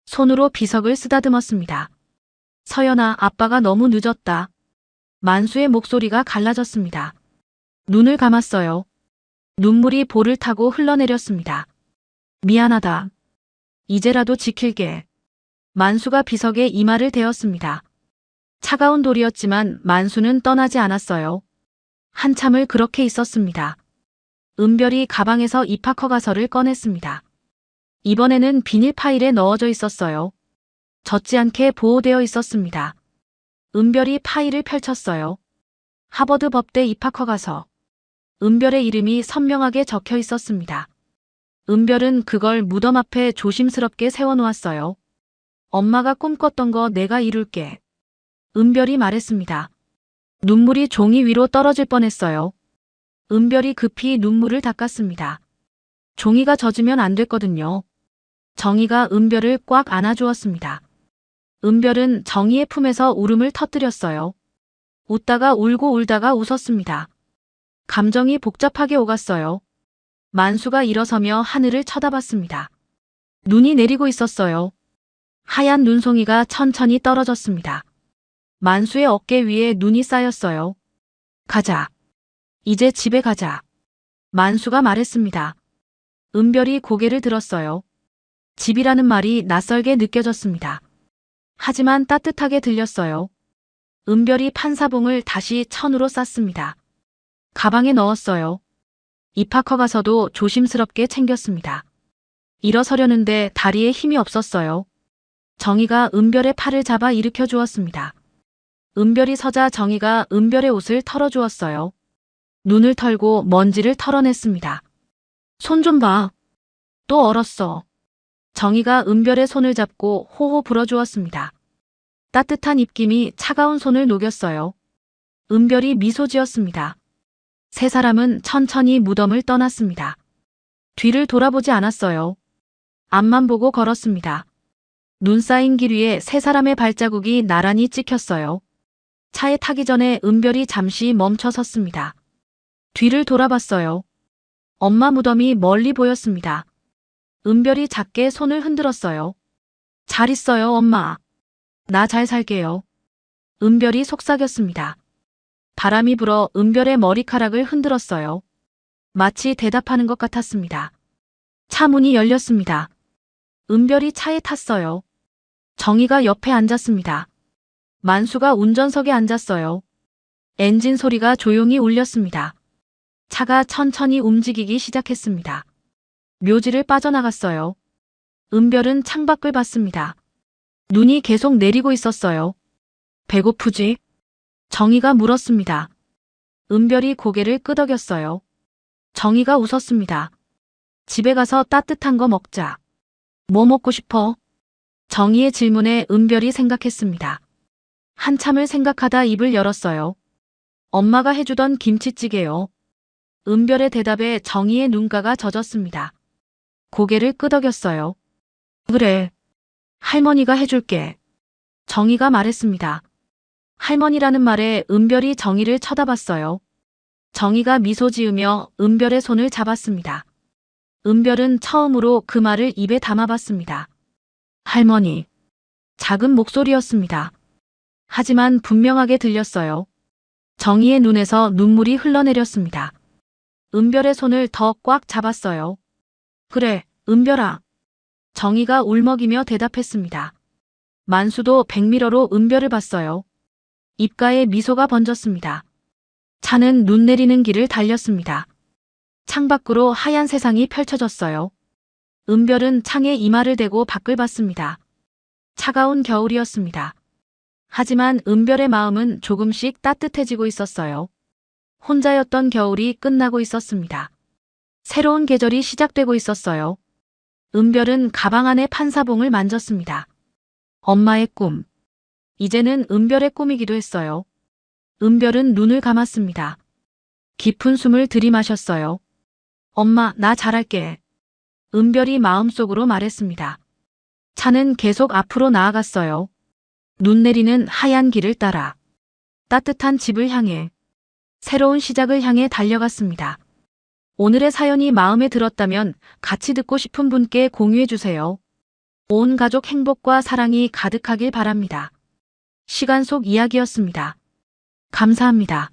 손으로 비석을 쓰다듬었습니다. 서연아, 아빠가 너무 늦었다. 만수의 목소리가 갈라졌습니다. 눈을 감았어요. 눈물이 볼을 타고 흘러내렸습니다. 미안하다. 이제라도 지킬게. 만수가 비석에 이마를 대었습니다. 차가운 돌이었지만 만수는 떠나지 않았어요. 한참을 그렇게 있었습니다. 은별이 가방에서 입학 허가서를 꺼냈습니다. 이번에는 비닐 파일에 넣어져 있었어요. 젖지 않게 보호되어 있었습니다. 은별이 파일을 펼쳤어요. 하버드 법대 입학 허가서. 은별의 이름이 선명하게 적혀 있었습니다. 은별은 그걸 무덤 앞에 조심스럽게 세워놓았어요. 엄마가 꿈꿨던 거 내가 이룰게. 은별이 말했습니다. 눈물이 종이 위로 떨어질 뻔했어요. 은별이 급히 눈물을 닦았습니다. 종이가 젖으면 안 됐거든요. 정희가 은별을 꽉 안아주었습니다. 은별은 정희의 품에서 울음을 터뜨렸어요. 웃다가 울고 울다가 웃었습니다. 감정이 복잡하게 오갔어요. 만수가 일어서며 하늘을 쳐다봤습니다. 눈이 내리고 있었어요. 하얀 눈송이가 천천히 떨어졌습니다. 만수의 어깨 위에 눈이 쌓였어요. 가자. 이제 집에 가자. 만수가 말했습니다. 은별이 고개를 들었어요. 집이라는 말이 낯설게 느껴졌습니다. 하지만 따뜻하게 들렸어요. 은별이 판사봉을 다시 천으로 쌌습니다. 가방에 넣었어요. 입학 허가서도 조심스럽게 챙겼습니다. 일어서려는데 다리에 힘이 없었어요. 정희가 은별의 팔을 잡아 일으켜 주었습니다. 은별이 서자 정희가 은별의 옷을 털어주었어요. 눈을 털고 먼지를 털어냈습니다. 손 좀 봐. 또 얼었어. 정희가 은별의 손을 잡고 호호 불어주었습니다. 따뜻한 입김이 차가운 손을 녹였어요. 은별이 미소 지었습니다. 세 사람은 천천히 무덤을 떠났습니다. 뒤를 돌아보지 않았어요. 앞만 보고 걸었습니다. 눈 쌓인 길 위에 세 사람의 발자국이 나란히 찍혔어요. 차에 타기 전에 은별이 잠시 멈춰 섰습니다. 뒤를 돌아봤어요. 엄마 무덤이 멀리 보였습니다. 은별이 작게 손을 흔들었어요. 잘 있어요, 엄마. 나 잘 살게요. 은별이 속삭였습니다. 바람이 불어 은별의 머리카락을 흔들었어요. 마치 대답하는 것 같았습니다. 차 문이 열렸습니다. 은별이 차에 탔어요. 정희가 옆에 앉았습니다. 만수가 운전석에 앉았어요. 엔진 소리가 조용히 울렸습니다. 차가 천천히 움직이기 시작했습니다. 묘지를 빠져나갔어요. 은별은 창밖을 봤습니다. 눈이 계속 내리고 있었어요. 배고프지? 정희가 물었습니다. 은별이 고개를 끄덕였어요. 정희가 웃었습니다. 집에 가서 따뜻한 거 먹자. 뭐 먹고 싶어? 정희의 질문에 은별이 생각했습니다. 한참을 생각하다 입을 열었어요. 엄마가 해주던 김치찌개요. 은별의 대답에 정희의 눈가가 젖었습니다. 고개를 끄덕였어요. 그래. 할머니가 해줄게. 정희가 말했습니다. 할머니라는 말에 은별이 정희를 쳐다봤어요. 정희가 미소 지으며 은별의 손을 잡았습니다. 은별은 처음으로 그 말을 입에 담아봤습니다. 할머니. 작은 목소리였습니다. 하지만 분명하게 들렸어요. 정희의 눈에서 눈물이 흘러내렸습니다. 은별의 손을 더 꽉 잡았어요. 그래, 은별아. 정희가 울먹이며 대답했습니다. 만수도 백미러로 은별을 봤어요. 입가에 미소가 번졌습니다. 차는 눈 내리는 길을 달렸습니다. 창밖으로 하얀 세상이 펼쳐졌어요. 은별은 창에 이마를 대고 밖을 봤습니다. 차가운 겨울이었습니다. 하지만 은별의 마음은 조금씩 따뜻해지고 있었어요. 혼자였던 겨울이 끝나고 있었습니다. 새로운 계절이 시작되고 있었어요. 은별은 가방 안에 판사봉을 만졌습니다. 엄마의 꿈. 이제는 은별의 꿈이기도 했어요. 은별은 눈을 감았습니다. 깊은 숨을 들이마셨어요. 엄마, 나 잘할게. 은별이 마음속으로 말했습니다. 차는 계속 앞으로 나아갔어요. 눈 내리는 하얀 길을 따라 따뜻한 집을 향해 새로운 시작을 향해 달려갔습니다. 오늘의 사연이 마음에 들었다면 같이 듣고 싶은 분께 공유해 주세요. 온 가족 행복과 사랑이 가득하길 바랍니다. 시간 속 이야기였습니다. 감사합니다.